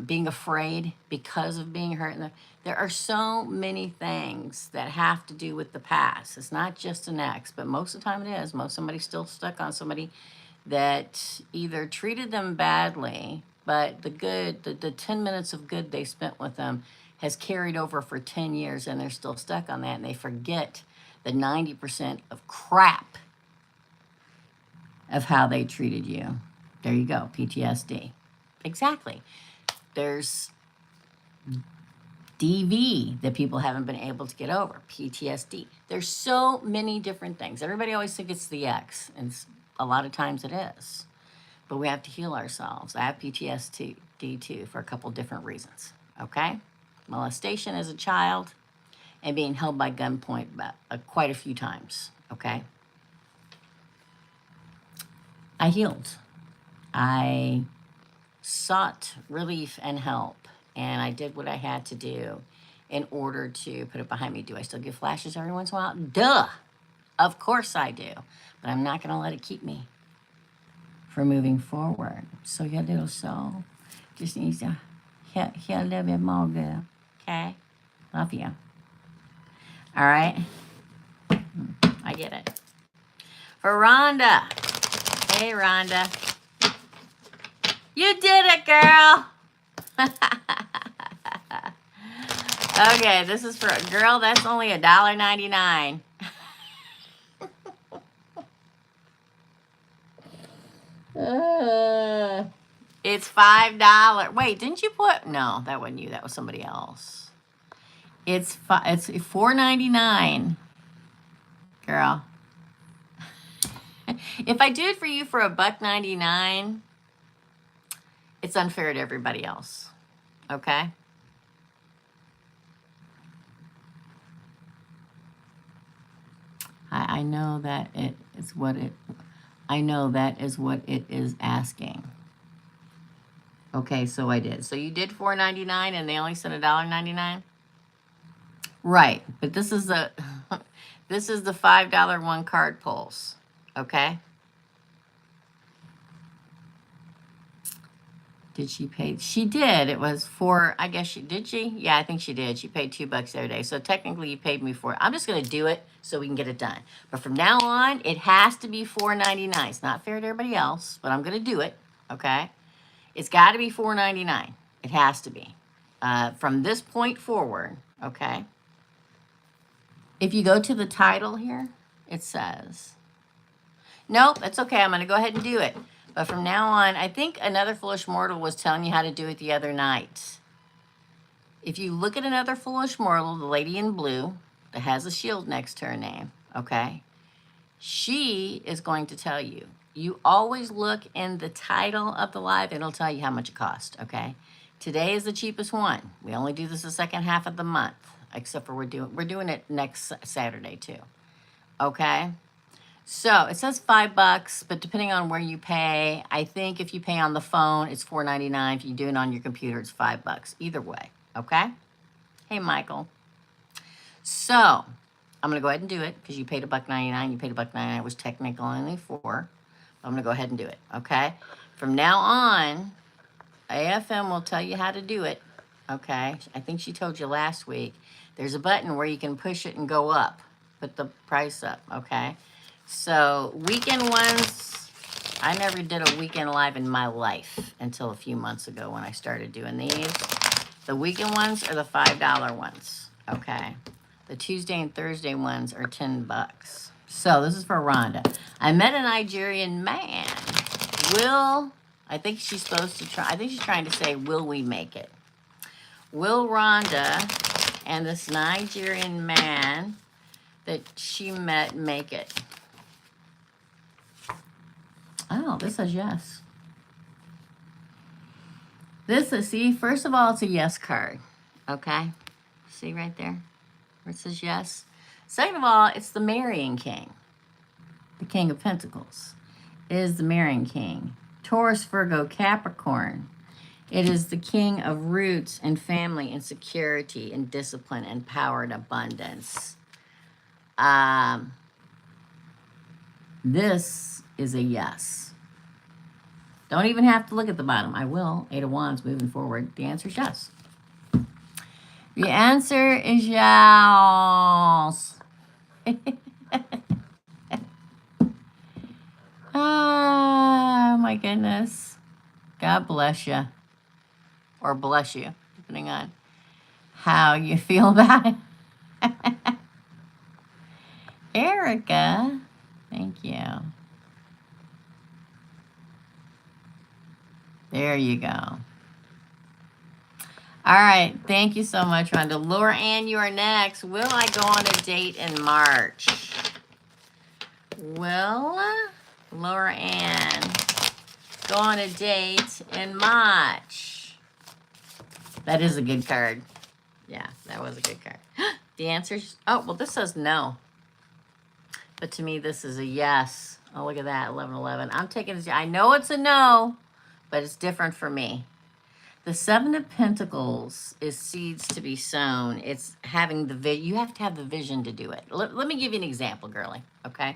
[SPEAKER 1] being afraid because of being hurt. There are so many things that have to do with the past. It's not just an ex, but most of the time it is. Somebody's still stuck on somebody that either treated them badly, but the 10 minutes of good they spent with them has carried over for 10 years and they're still stuck on that and they forget the 90% of crap of how they treated you. There you go, PTSD. Exactly. There's DV that people haven't been able to get over, PTSD. There's so many different things. Everybody always thinks it's the ex, and a lot of times it is. But we have to heal ourselves. I have PTSD too for a couple different reasons, okay? Molestation as a child and being held by gunpoint quite a few times, okay? I healed. I sought relief and help, and I did what I had to do in order to put it behind me. Do I still get flashes every once in a while? Duh! Of course I do. But I'm not going to let it keep me from moving forward. So your little soul just needs to heal a little bit more, girl. Okay? Love you. All right? I get it. For Rhonda. Hey, Rhonda. You did it, girl. Okay, this is for a girl. That's only $1.99. It's $5. Wait, didn't you put? No, that wasn't you. That was somebody else. It's $4.99, girl. If I do it for you for $1.99, it's unfair to everybody else. Okay. I know that it is what it. I know that is what it is asking. Okay, so I did. So you did $4.99, and they only said $1.99. Right, but this is the this is the $5 one card pulls. Okay. Did she pay? She did. It was for, I guess did she? Yeah, I think she did. She paid $2 the other day. So technically you paid me for it. I'm just going to do it so we can get it done. But from now on, it has to be $4.99. It's not fair to everybody else, but I'm going to do it. Okay. It's got to be $4.99. It has to be. From this point forward, okay. If you go to the title here, it says, nope, that's okay. I'm going to go ahead and do it. But from now on, I think Another Foolish Mortal was telling you how to do it the other night. If you look at Another Foolish Mortal, the lady in blue that has a shield next to her name, okay, she is going to tell you. You always look in the title of the live. It'll tell you how much it costs, okay? Today is the cheapest one. We only do this the second half of the month, except for we're doing it next Saturday too, okay? So it says $5, but depending on where you pay, I think if you pay on the phone, it's $4.99. If you do it on your computer, it's $5. Either way, okay? Hey, Michael. So I'm gonna go ahead and do it because you paid $1.99. You paid $1.99. It was technically only $4. I'm gonna go ahead and do it, okay? From now on, AFM will tell you how to do it, okay? I think she told you last week. There's a button where you can push it and go up, put the price up, okay? So weekend ones, I never did a weekend live in my life until a few months ago when I started doing these. The weekend ones are the $5 ones, okay? The Tuesday and Thursday ones are $10. So this is for Rhonda. I met a Nigerian man. I think she's supposed to try, I think she's trying to say, will we make it? Will Rhonda and this Nigerian man that she met make it? Oh, this says yes. See, first of all, it's a yes card. Okay? See right there? Where it says yes. Second of all, it's the Marrying King. The King of Pentacles is the Marrying King. Taurus, Virgo, Capricorn. It is the king of roots and family and security and discipline and power and abundance. This is a yes. Don't even have to look at the bottom. I will. 8 of Wands moving forward. The answer is yes. The answer is yes. Oh my goodness. God bless you. Or bless you, depending on how you feel about it. Erica, thank you. There you go. All right, thank you so much, Rhonda. Laura Ann, you are next. Will I go on a date in March? Will Laura Ann go on a date in March? That is a good card. Yeah, that was a good card. The answer's, oh, well, this says no. But to me, this is a yes. Oh, look at that, 1111. I'm taking this. I know it's a no, but it's different for me. The Seven of Pentacles is seeds to be sown. It's having the you have to have the vision to do it. Let me give you an example, girlie, okay?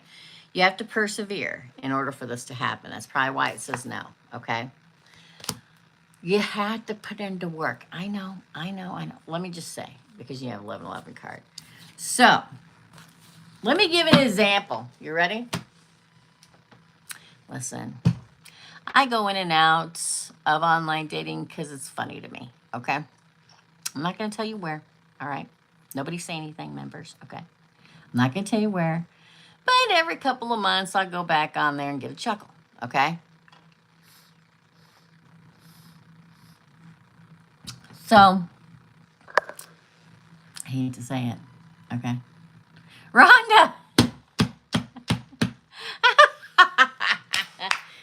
[SPEAKER 1] You have to persevere in order for this to happen. That's probably why it says no, okay? You have to put into work. I know. Let me just say, because you have 1111 card. So, let me give an example. You ready? Listen, I go in and out of online dating because it's funny to me, okay? I'm not going to tell you where, all right? Nobody say anything, members, okay? I'm not going to tell you where, but every couple of months I'll go back on there and get a chuckle, okay? So, I hate to say it, okay? Rhonda!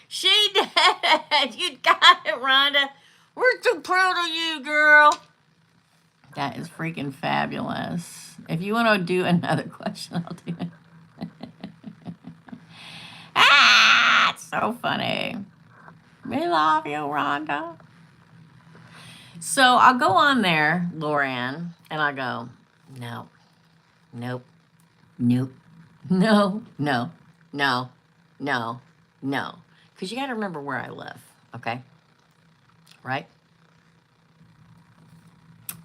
[SPEAKER 1] She did! You got it, Rhonda! We're so proud of you, girl! That is freaking fabulous. If you want to do another question, I'll do it. It's so funny. We love you, Rhonda. So I'll go on there, Lauren, and I'll go, no, nope, nope, no, no, no, no, no. Because you got to remember where I live, okay? Right?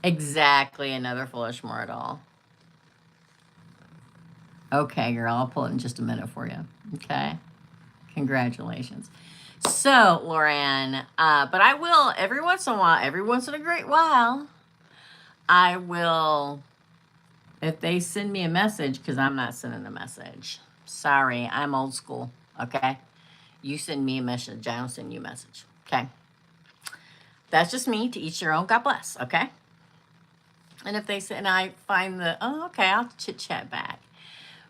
[SPEAKER 1] Exactly, another foolish mortal. Okay, girl, I'll pull it in just a minute for you. Okay? Congratulations. So, Lauren, but I will, every once in a while, every once in a great while, I will, if they send me a message, because I'm not sending a message. Sorry, I'm old school, okay? You send me a message, I don't send you a message, okay? That's just me, to each their own, God bless, okay? And if they say, and I find the, oh, okay, I'll chit-chat back.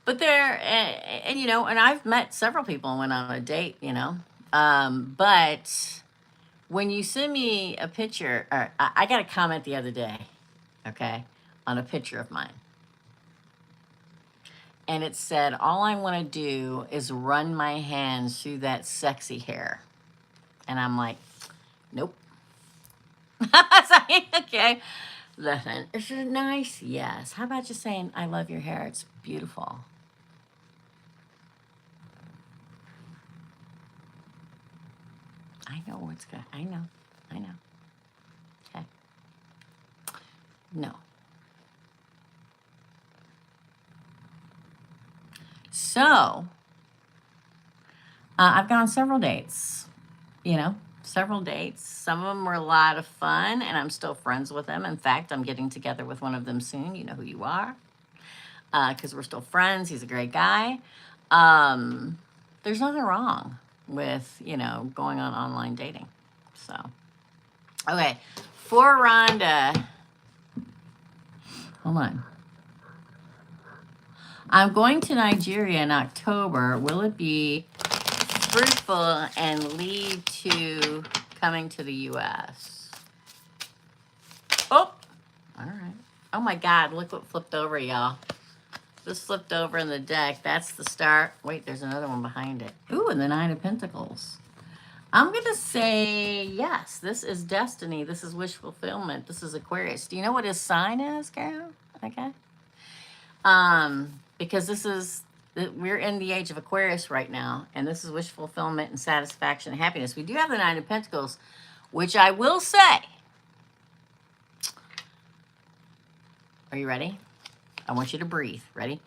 [SPEAKER 1] But there, and you know, and I've met several people and went on a date, you know. But when you send me a picture, or I got a comment the other day, okay, on a picture of mine. And it said, all I want to do is run my hands through that sexy hair. And I'm like, nope. Okay. Listen, is it nice? Yes. How about just saying, I love your hair. It's beautiful. I know what's good. I know. Okay. No. So, I've gone on several dates, you know, several dates. Some of them were a lot of fun, and I'm still friends with them. In fact, I'm getting together with one of them soon. You know who you are, because we're still friends. He's a great guy. There's nothing wrong with, you know, going on online dating. So, okay, for Rhonda, hold on. I'm going to Nigeria in October. Will it be fruitful and lead to coming to the U.S.? Oh, all right. Oh my God, look what flipped over, y'all. This flipped over in the deck. That's the start. Wait, there's another one behind it. Ooh, and the Nine of Pentacles. I'm going to say yes. This is destiny. This is wish fulfillment. This is Aquarius. Do you know what his sign is, Carol? Okay. Because we're in the age of Aquarius right now, and this is wish fulfillment and satisfaction and happiness. We do have the Nine of Pentacles, which I will say. Are you ready? I want you to breathe. Ready?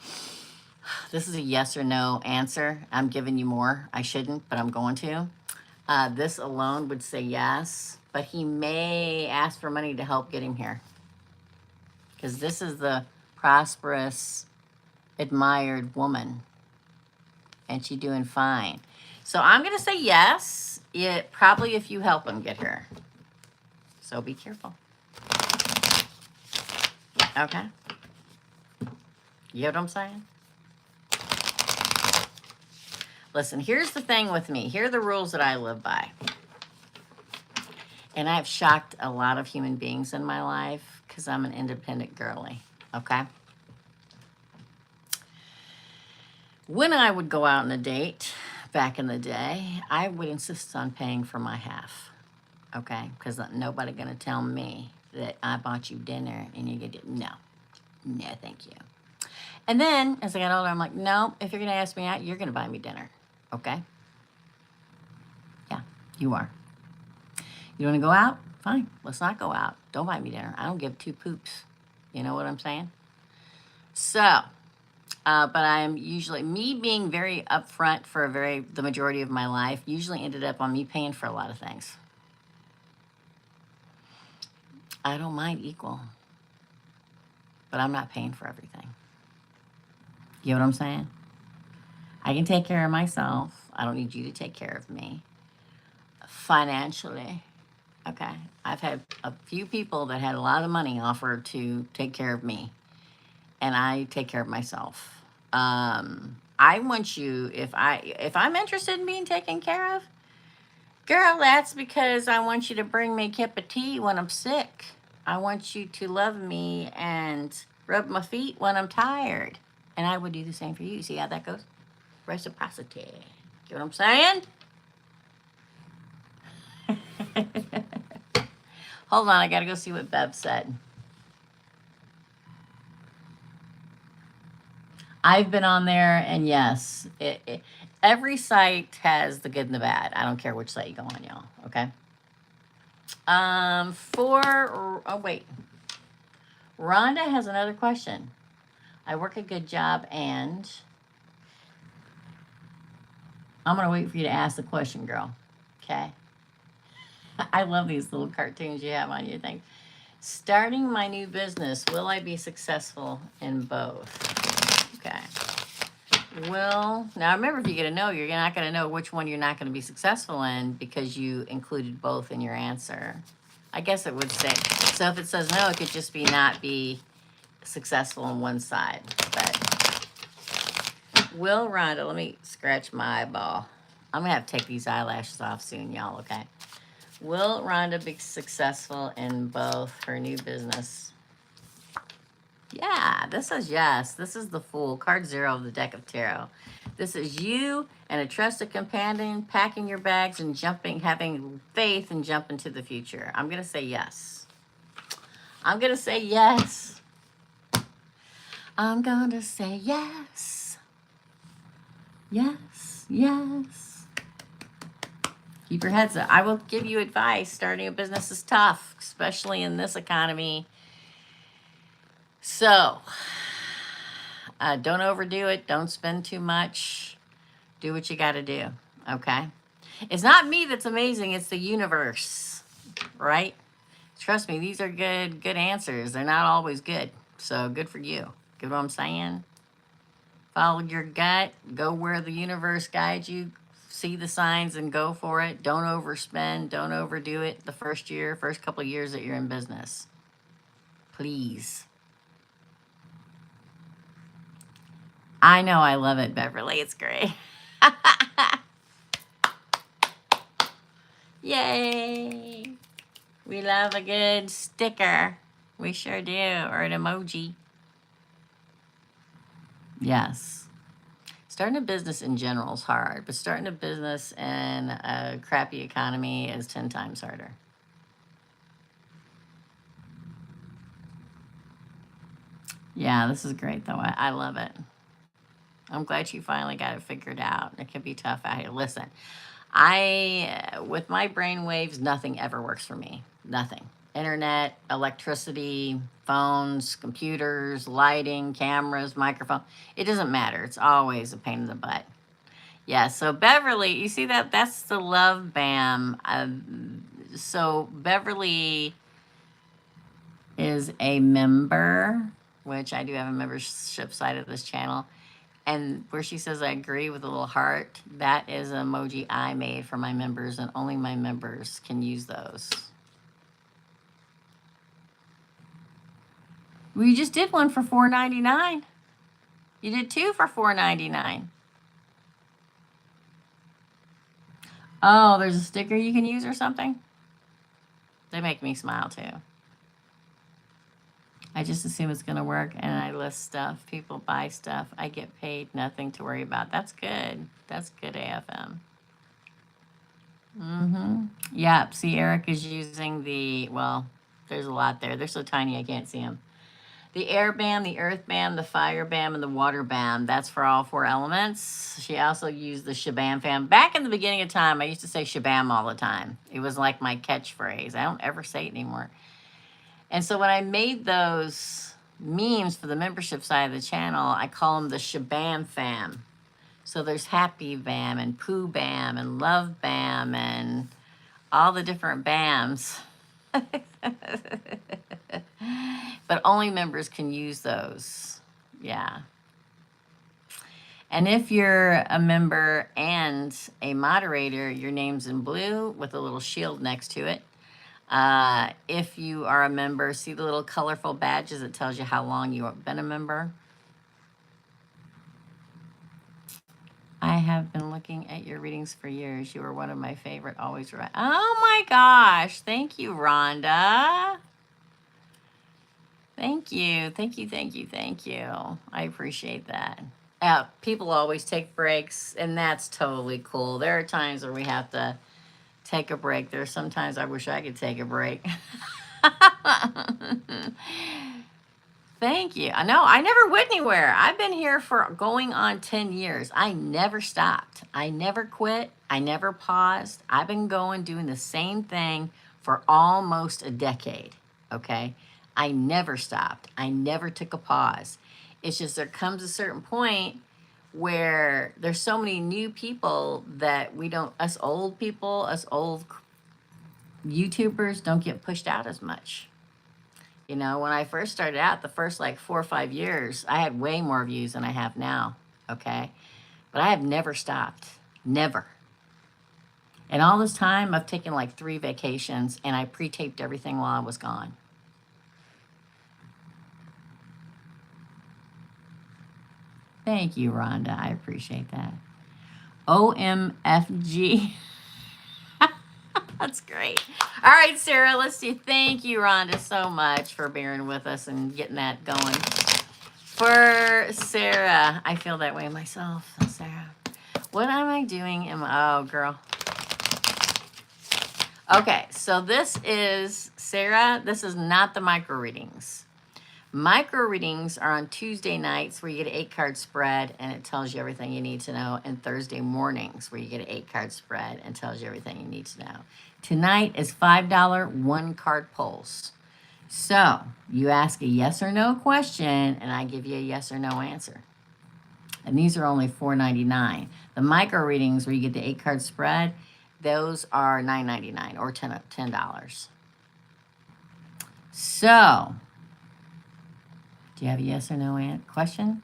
[SPEAKER 1] This is a yes or no answer. I'm giving you more. I shouldn't, but I'm going to. This alone would say yes, but he may ask for money to help get him here. Because this is the prosperous, admired woman, and she doing fine. So I'm going to say yes, probably if you help him get here. So be careful. Okay? You know what I'm saying? Listen, here's the thing with me. Here are the rules that I live by. And I've shocked a lot of human beings in my life because I'm an independent girly, okay? When I would go out on a date back in the day, I would insist on paying for my half, okay? Because nobody going to tell me that I bought you dinner and you get it. No, thank you. And then as I got older, I'm like, no, if you're going to ask me out, you're going to buy me dinner, okay? Yeah, you are. You want to go out? Fine, let's not go out. Don't buy me dinner. I don't give two poops. You know what I'm saying? So, but I'm usually, me being very upfront for the majority of my life, usually ended up on me paying for a lot of things. I don't mind equal, but I'm not paying for everything. You know what I'm saying? I can take care of myself. I don't need you to take care of me financially. Okay. I've had a few people that had a lot of money offer to take care of me, and I take care of myself. I want you, if I'm interested in being taken care of, girl, that's because I want you to bring me a cup of tea when I'm sick. I want you to love me and rub my feet when I'm tired. And I would do the same for you. See how that goes? Reciprocity. You know what I'm saying? Hold on, I gotta go see what Bev said. I've been on there, and yes, every site has the good and the bad. I don't care which site you go on, y'all. Okay. Oh wait, Rhonda has another question. I work a good job, and I'm gonna wait for you to ask the question, girl. Okay. I love these little cartoons you have on your thing. Starting my new business, will I be successful in both? Okay. Well, now remember, if you get a no, you're not going to know which one you're not going to be successful in because you included both in your answer. I guess it would say, so if it says no, it could just not be successful on one side. But will Rhonda, let me scratch my eyeball. I'm going to have to take these eyelashes off soon, y'all, okay? Will Rhonda be successful in both her new business? Yeah, this says yes. This is the Fool, card 0 of the deck of tarot. This is you and a trusted companion packing your bags and having faith and jump into the future. I'm going to say yes. I'm going to say yes. I'm going to say yes. Yes, yes. Keep your heads up. I will give you advice. Starting a business is tough, especially in this economy. So, don't overdo it. Don't spend too much. Do what you got to do, okay? It's not me that's amazing. It's the universe, right? Trust me, these are good answers. They're not always good. So, good for you. Get what I'm saying? Follow your gut. Go where the universe guides you. See the signs and go for it. Don't overspend. Don't overdo it the first couple of years that you're in business. Please. I know I love it, Beverly. It's great. Yay. We love a good sticker. We sure do. Or an emoji. Yes. Starting a business in general is hard, but starting a business in a crappy economy is 10 times harder. Yeah, this is great though. I love it. I'm glad you finally got it figured out. It can be tough out here. Listen, with my brain waves, nothing ever works for me. Nothing. Internet, electricity, phones, computers, lighting, cameras, microphone. It doesn't matter. It's always a pain in the butt. Yeah, so Beverly, you see that? That's the Love Bam. So Beverly is a member, which I do have a membership side of this channel. And where she says, I agree with a little heart, that is an emoji I made for my members, and only my members can use those. We just did one for $4.99. You did two for $4.99. Oh, there's a sticker you can use or something? They make me smile too. I just assume it's going to work, and I list stuff. People buy stuff. I get paid. Nothing to worry about. That's good. That's good AFM. Yep. See, Eric is using the, well, there's a lot there. They're so tiny I can't see them. The air bam, the earth bam, the fire bam, and the water bam. That's for all 4 elements. She also used the shabam fam. Back in the beginning of time, I used to say shabam all the time. It was like my catchphrase. I don't ever say it anymore. And so when I made those memes for the membership side of the channel, I call them the shabam fam. So there's happy bam and poo bam and love bam and all the different bams. But only members can use those. Yeah. And if you're a member and a moderator, your name's in blue with a little shield next to it. If you are a member, see the little colorful badges that tells you how long you have been a member. I have been looking at your readings for years. You were one of my favorite, always right. Oh my gosh. Thank you, Rhonda. Thank you. Thank you. Thank you. Thank you. I appreciate that. People always take breaks, and that's totally cool. There are times where we have to take a break. There's sometimes I wish I could take a break. Thank you. I know I never went anywhere. I've been here for going on 10 years. I never stopped. I never quit. I never paused. I've been going, doing the same thing for almost a decade. Okay. I never stopped. I never took a pause. It's just there comes a certain point where there's so many new people that we don't, us old people, us old YouTubers don't get pushed out as much. You know, when I first started out, the first like 4 or 5 years, I had way more views than I have now. Okay. But I have never stopped. Never. And all this time, I've taken like 3 vacations, and I pre-taped everything while I was gone. Thank you, Rhonda. I appreciate that. OMFG. That's great. All right, Sarah, let's see. Thank you, Rhonda, so much for bearing with us and getting that going. For Sarah, I feel that way myself, Sarah. What am I doing? Oh, girl. Okay, so this is, Sarah, this is not the micro readings. Micro readings are on Tuesday nights where you get an 8-card spread and it tells you everything you need to know, and Thursday mornings where you get an 8-card spread and tells you everything you need to know. Tonight is $5 1-card pulls. So you ask a yes or no question and I give you a yes or no answer. And these are only $4.99. The micro readings where you get the 8-card spread, those are $9.99 or $10. So do you have a yes or no question?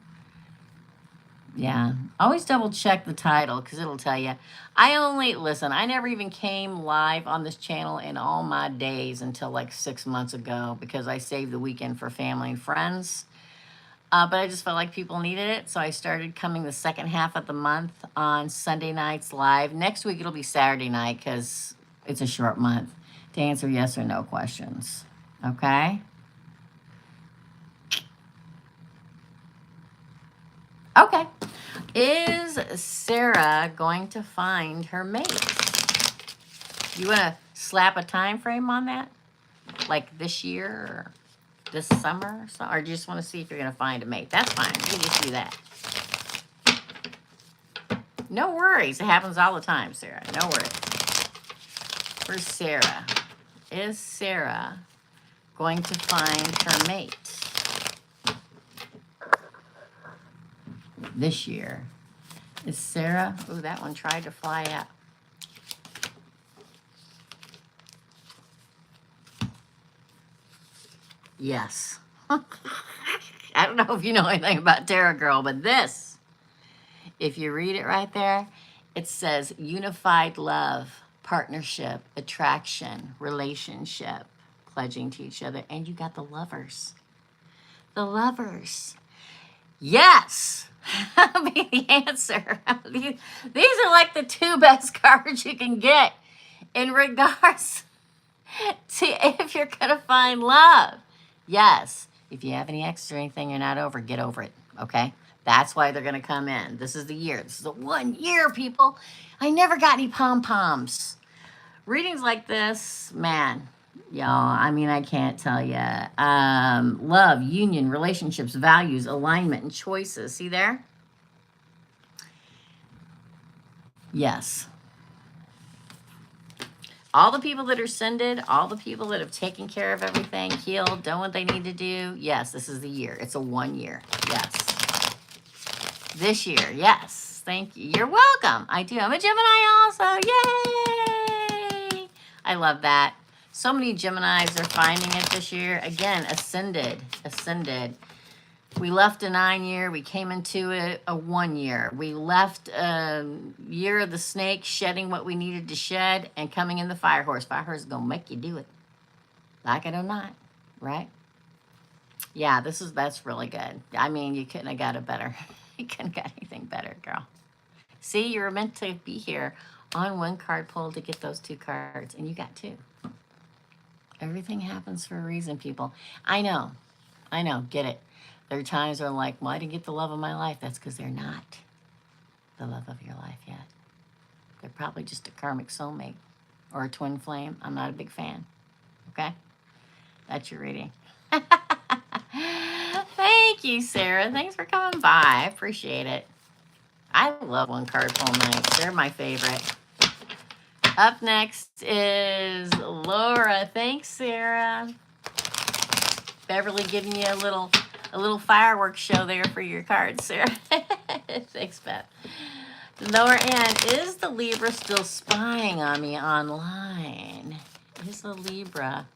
[SPEAKER 1] Yeah. Always double check the title because it'll tell you. Listen, I never even came live on this channel in all my days until like 6 months ago because I saved the weekend for family and friends. But I just felt like people needed it. So I started coming the second half of the month on Sunday nights live. Next week it'll be Saturday night because it's a short month to answer yes or no questions. Okay? Okay. Is Sarah going to find her mate? You want to slap a time frame on that? Like this year or this summer? Or do you just want to see if you're going to find a mate? That's fine. You can just do that. No worries. It happens all the time, Sarah. No worries. For Sarah. Is Sarah going to find her mate this year? Is Sarah... Ooh, that one tried to fly up. Yes. I don't know if you know anything about Tarot Girl, but this, if you read it right there, it says unified love, partnership, attraction, relationship, pledging to each other, and you got the lovers. The lovers. Yes. That'll be the answer. These are like the two best cards you can get in regards to if you're going to find love. Yes. If you have any exes or anything you're not over, get over it. Okay? That's why they're going to come in. This is the year. This is the 1 year, people. I never got any pom-poms. Readings like this, man, y'all, I mean, I can't tell you. Love, union, relationships, values, alignment, and choices. See there? Yes. All the people that are sended, all the people that have taken care of everything, healed, done what they need to do, yes, this is the year. It's a 1 year. Yes. This year, yes. Thank you. You're welcome. I do. I'm a Gemini also. Yay! I love that. So many Geminis are finding it this year. Again, ascended. We left a 9 year. We came into it a 1 year. We left a year of the snake, shedding what we needed to shed, and coming in the fire horse. Fire horse is going to make you do it. Like it or not, right? Yeah, that's really good. I mean, you couldn't have got it better. You couldn't have got anything better, girl. See, you were meant to be here on one card pull to get those 2 cards, and you got 2. Everything happens for a reason, people. I know, get it. There are times where I'm like, well, I didn't get the love of my life. That's because they're not the love of your life yet. They're probably just a karmic soulmate or a twin flame. I'm not a big fan. Okay? That's your reading. Thank you, Sarah. Thanks for coming by. I appreciate it. I love one card pull nights. They're my favorite. Up next is Laura. Thanks, Sarah. Beverly giving you a little fireworks show there for your cards, Sarah. Thanks, Beth. Lower end, is the Libra still spying on me online? Is the Libra?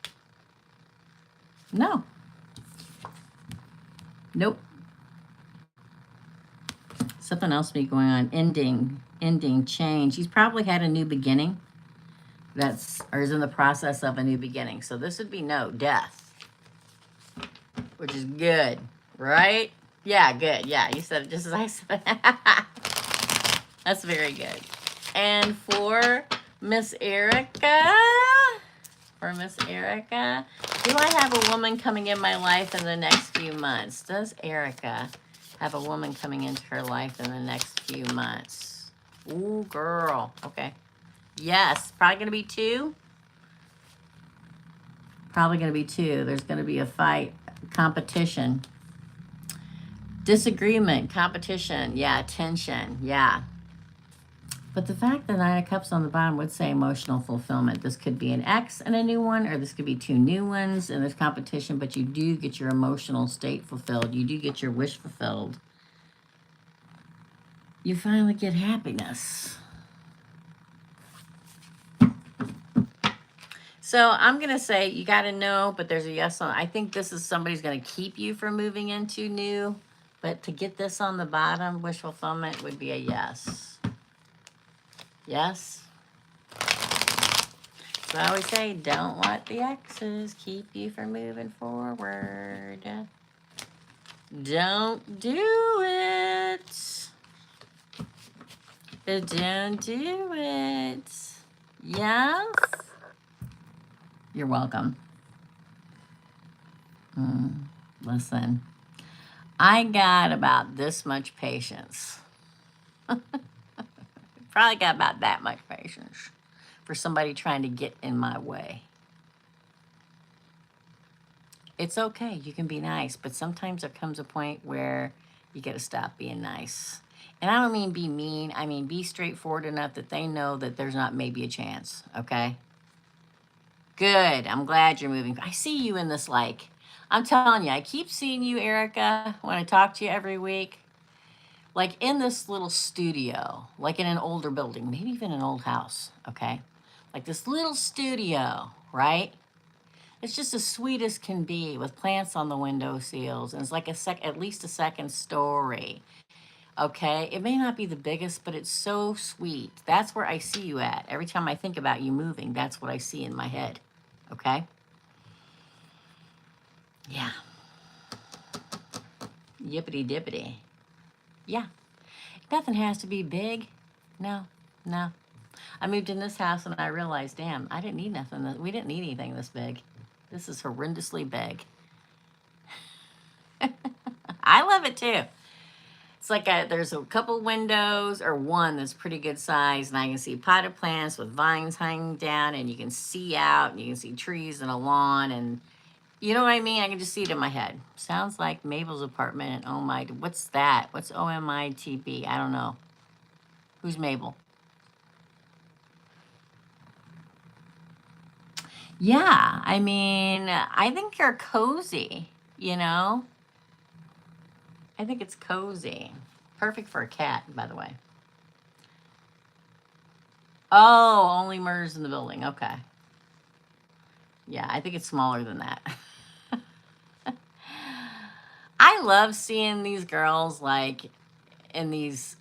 [SPEAKER 1] No. Nope. Something else be going on. Ending, change. He's probably had a new beginning. Or is in the process of a new beginning. So this would be no, death. Which is good, right? Yeah, good. Yeah, you said it just as I said. That's very good. And for Miss Erica, do I have a woman coming in my life in the next few months? Does Erica have a woman coming into her life in the next few months? Ooh, girl. Okay. Yes, probably going to be 2. Probably going to be 2. There's going to be a fight, competition, disagreement, competition. Yeah, tension. Yeah. But the fact that 9 of Cups on the bottom would say emotional fulfillment. This could be an ex and a new one, or this could be 2 new ones, and there's competition, but you do get your emotional state fulfilled. You do get your wish fulfilled. You finally get happiness. So I'm going to say you got to know, but there's a yes on. I think this is somebody's going to keep you from moving into new. But to get this on the bottom, wish fulfillment would be a yes. Yes? So I always say, don't let the exes keep you from moving forward. Don't do it. Don't do it. Yes? You're welcome. Listen, I got about this much patience. Probably got about that much patience for somebody trying to get in my way. It's okay. You can be nice, but sometimes there comes a point where you got to stop being nice. And I don't mean be mean. I mean be straightforward enough that they know that there's not maybe a chance. Okay? Good. I'm glad you're moving. I see you in this, like, I'm telling you, I keep seeing you, Erica, when I talk to you every week, like in this little studio, like in an older building, maybe even an old house. Okay? Like this little studio, right? It's just as sweet as can be with plants on the window sills. And it's like at least a second story. Okay. It may not be the biggest, but it's so sweet. That's where I see you at. Every time I think about you moving, that's what I see in my head. Okay. Yeah. Yippity dippity. Yeah. Nothing has to be big. No, no. I moved in this house and I realized, damn, I didn't need nothing. We didn't need anything this big. This is horrendously big. I love it too. It's like there's a couple windows or one that's pretty good size, and I can see potted plants with vines hanging down, and you can see out, and you can see trees and a lawn, and you know what I mean? I can just see it in my head. Sounds like Mabel's apartment. Oh my, what's that? What's OMITB? I don't know. Who's Mabel? Yeah, I mean, I think you're cozy, you know? I think it's cozy. Perfect for a cat, by the way. Oh, only murders in the building. Okay. Yeah, I think it's smaller than that. I love seeing these girls like in these.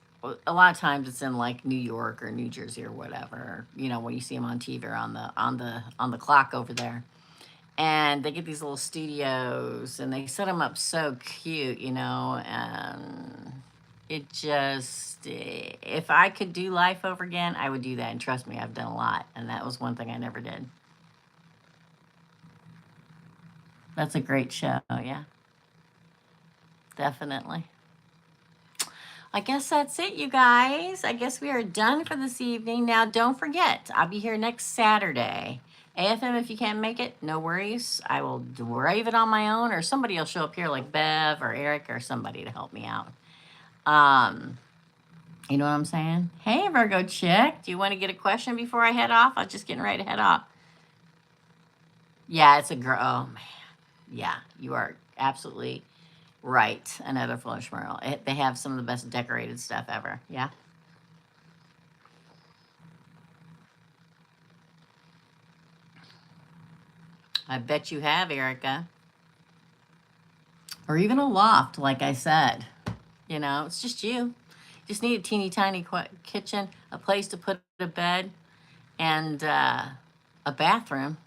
[SPEAKER 1] A lot of times it's in like New York or New Jersey or whatever. You know, when you see them on TV or on the clock over there, and they get these little studios and they set them up so cute, you know, and it just, if I could do life over again, I would do that. And trust me, I've done a lot. And that was one thing I never did. That's a great show. Yeah, definitely. I guess that's it, you guys. I guess we are done for this evening. Now, don't forget, I'll be here next Saturday. AFM, if you can't make it, no worries. I will brave it on my own, or somebody will show up here like Bev or Eric or somebody to help me out. You know what I'm saying? Hey, Virgo chick, do you want to get a question before I head off? I was just getting ready to head off. Yeah, it's a girl. Oh, man. Yeah, you are absolutely right. Another Flush Merle. They have some of the best decorated stuff ever. Yeah. I bet you have, Erica. Or even a loft, like I said. You know, it's just you. Just need a teeny tiny kitchen, a place to put a bed, and a bathroom.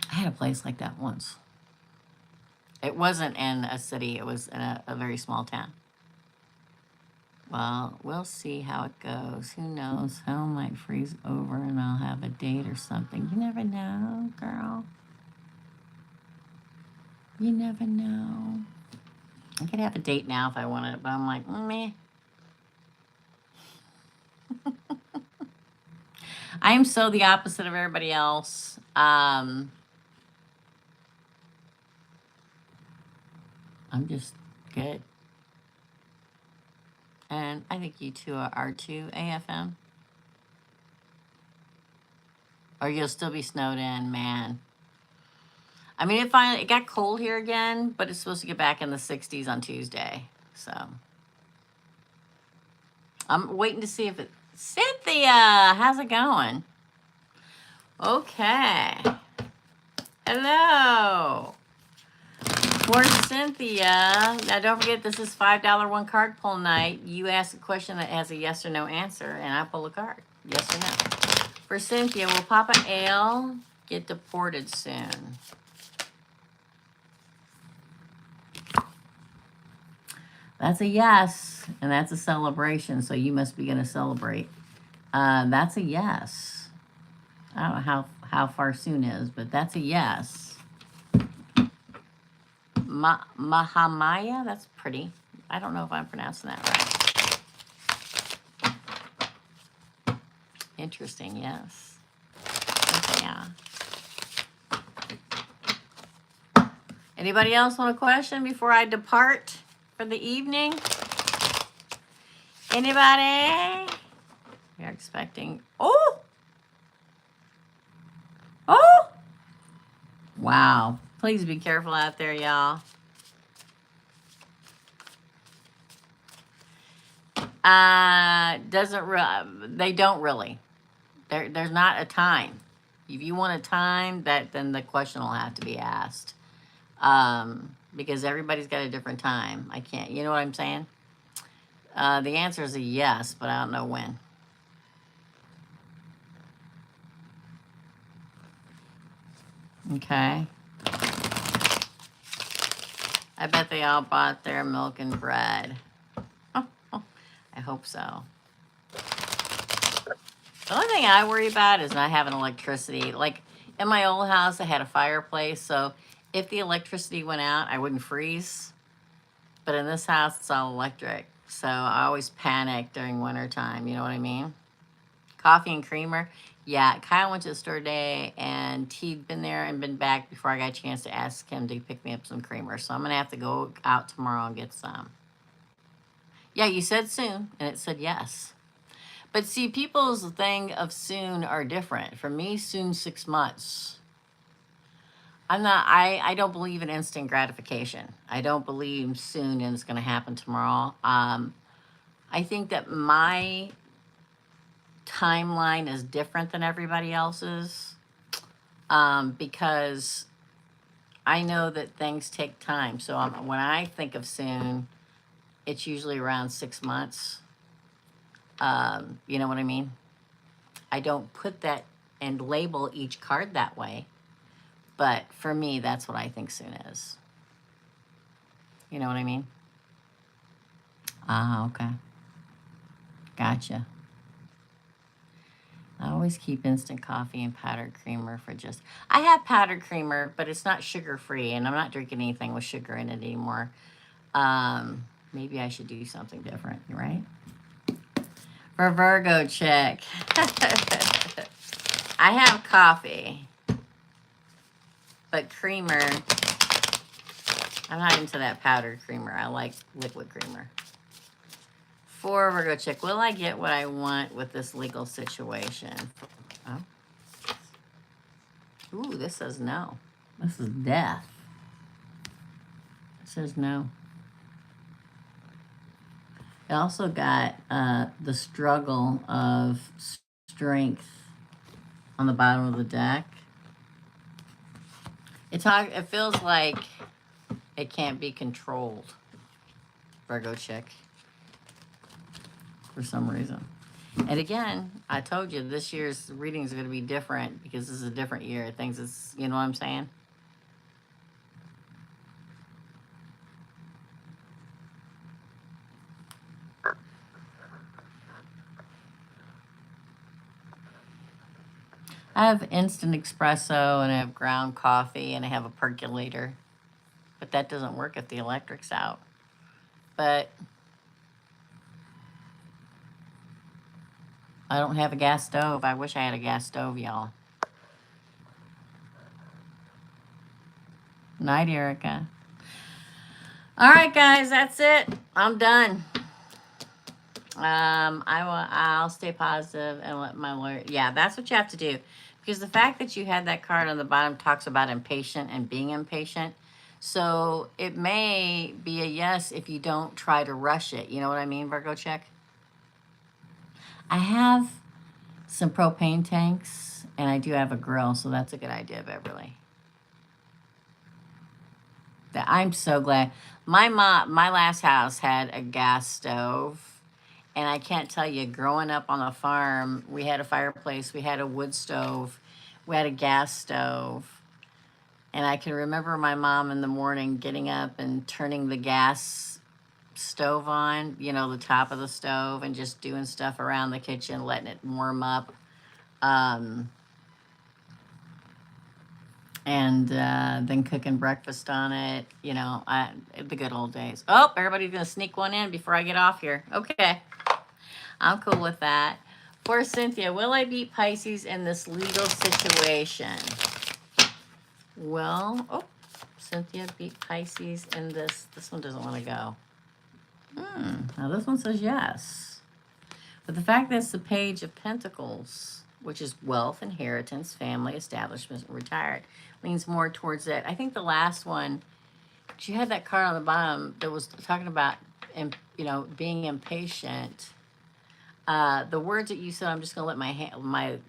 [SPEAKER 1] I had a place like that once. It wasn't in a city, it was in a very small town. Well, we'll see how it goes. Who knows? Hell might freeze over and I'll have a date or something. You never know, girl. You never know. I could have a date now if I wanted, but I'm like, meh. I am so the opposite of everybody else. I'm just good. And I think you two are too, AFM. Or you'll still be snowed in, man. I mean, it got cold here again, but it's supposed to get back in the 60s on Tuesday. So I'm waiting to see if it. Cynthia, how's it going? Okay. Hello. For Cynthia. Now, don't forget, this is $5 one card pull night. You ask a question that has a yes or no answer, and I pull a card. Yes or no. For Cynthia, will Papa Ale get deported soon? That's a yes, and that's a celebration, so you must be going to celebrate. That's a yes. I don't know how far soon is, but that's a yes. Mahamaya. That's pretty. I don't know if I'm pronouncing that right. Interesting, yes. Okay, yeah. Anybody else want a question before I depart for the evening? Anybody? You're expecting. Oh! Oh! Wow. Please be careful out there, y'all. They don't really. There's not a time. If you want a time, then the question will have to be asked. Because everybody's got a different time. I can't, you know what I'm saying? The answer is a yes, but I don't know when. Okay. I bet they all bought their milk and bread. I hope so. The only thing I worry about is not having electricity. Like in my old house, I had a fireplace, so if the electricity went out, I wouldn't freeze. But in this house, it's all electric, so I always panic during wintertime. You know what I mean? Coffee and creamer. Yeah, Kyle went to the store today, and he'd been there and been back before I got a chance to ask him to pick me up some creamer. So I'm going to have to go out tomorrow and get some. Yeah, you said soon, and it said yes. But see, people's thing of soon are different. For me, soon 6 months. I don't believe in instant gratification. I don't believe soon and it's going to happen tomorrow. I think that my timeline is different than everybody else's because I know that things take time. So when I think of soon, it's usually around 6 months. You know what I mean? I don't put that and label each card that way. But for me, that's what I think soon is. You know what I mean? Ah, okay. Gotcha. I always keep instant coffee and powdered creamer for just... I have powdered creamer, but it's not sugar-free, and I'm not drinking anything with sugar in it anymore. Maybe I should do something different, right? For Virgo check. I have coffee, but creamer... I'm not into that powdered creamer. I like liquid creamer. For Virgo check, will I get what I want with this legal situation? Oh. Ooh, this says no. This is death. It says no. It also got the struggle of strength on the bottom of the deck. It feels like it can't be controlled. Virgo check. For some reason. And again, I told you this year's readings are going to be different because this is a different year. Things is, you know what I'm saying? I have instant espresso and I have ground coffee and I have a percolator. But that doesn't work if the electric's out. But I don't have a gas stove. I wish I had a gas stove, y'all. Night, Erica. All right, guys, that's it. I'm done. I'll stay positive and let my lawyer. Yeah, that's what you have to do. Because the fact that you had that card on the bottom talks about impatient and being impatient. So it may be a yes if you don't try to rush it. You know what I mean, Virgo check? I have some propane tanks, and I do have a grill, so that's a good idea, Beverly. I'm so glad. My last house had a gas stove, and I can't tell you, growing up on a farm, we had a fireplace, we had a wood stove, we had a gas stove, and I can remember my mom in the morning getting up and turning the gas stove on, you know, the top of the stove, and just doing stuff around the kitchen, letting it warm up. and then cooking breakfast on it. The good old days. Oh, everybody's gonna sneak one in before I get off here. Okay, I'm cool with that. For Cynthia, will I beat Pisces in this legal situation? Cynthia beat Pisces in this. This one doesn't want to go. Now this one says yes. But the fact that it's the Page of Pentacles, which is wealth, inheritance, family, establishment, retired, leans more towards that. I think the last one, she had that card on the bottom that was talking about, being impatient. The words that you said, I'm just gonna let my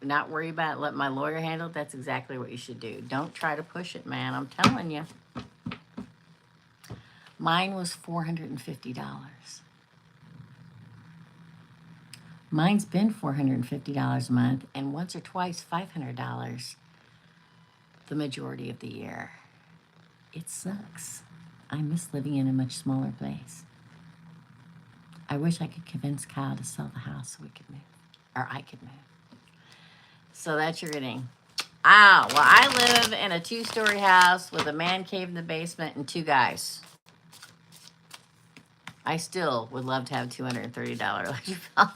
[SPEAKER 1] not worry about it, let my lawyer handle it. That's exactly what you should do. Don't try to push it, man. I'm telling you. Mine was $450. Mine's been $450 a month, and once or twice $500 the majority of the year. It sucks. I miss living in a much smaller place. I wish I could convince Kyle to sell the house so we could move, or I could move. So that's your reading. Well, I live in a 2-story house with a man cave in the basement and 2 guys. I still would love to have $230 electric bill.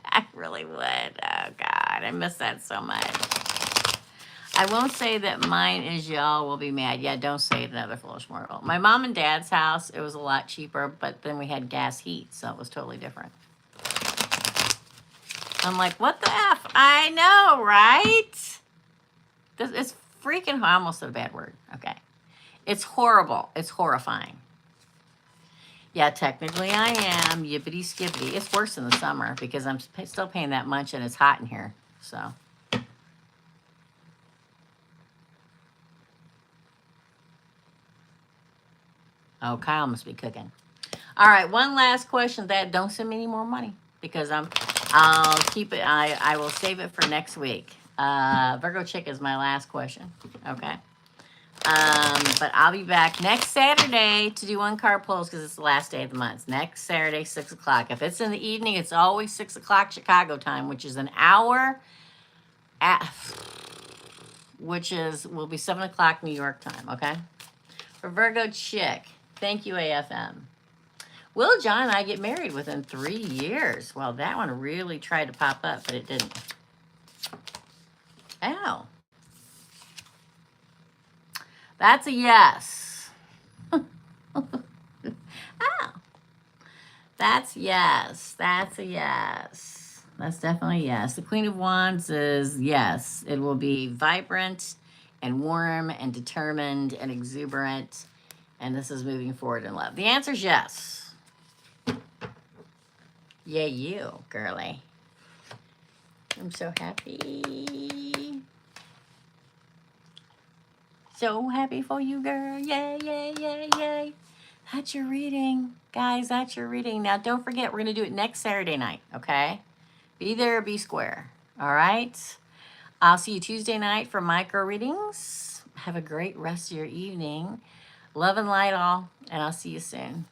[SPEAKER 1] I really would. Oh, God. I miss that so much. I won't say that mine is y'all will be mad. Yeah, don't say it, another foolish mortal. My mom and dad's house, it was a lot cheaper, but then we had gas heat, so it was totally different. I'm like, what the F? I know, right? It's freaking, I almost said a bad word. Okay. It's horrible. It's horrifying. Yeah, technically I am. Yippity skippity. It's worse in the summer because I'm still paying that much and it's hot in here. So. Oh, Kyle must be cooking. All right, one last question. Don't send me any more money because I'll keep it. I will save it for next week. Virgo chick is my last question. Okay. But I'll be back next Saturday to do 1-card pulls because it's the last day of the month. Next Saturday, 6 o'clock. If it's in the evening, it's always 6 o'clock Chicago time, which is an hour will be 7 o'clock New York time, okay? For Virgo chick, thank you, AFM. Will John and I get married within 3 years? Well, that one really tried to pop up, but it didn't. Ow. That's a yes. Oh. That's yes. That's a yes. That's definitely yes. The Queen of Wands is yes. It will be vibrant and warm and determined and exuberant. And this is moving forward in love. The answer is yes. Yeah, you, girly. I'm so happy. So happy for you, girl. Yay, yay, yay, yay. That's your reading. Guys, that's your reading. Now, don't forget, we're going to do it next Saturday night, okay? Be there or be square, all right? I'll see you Tuesday night for micro readings. Have a great rest of your evening. Love and light all, and I'll see you soon.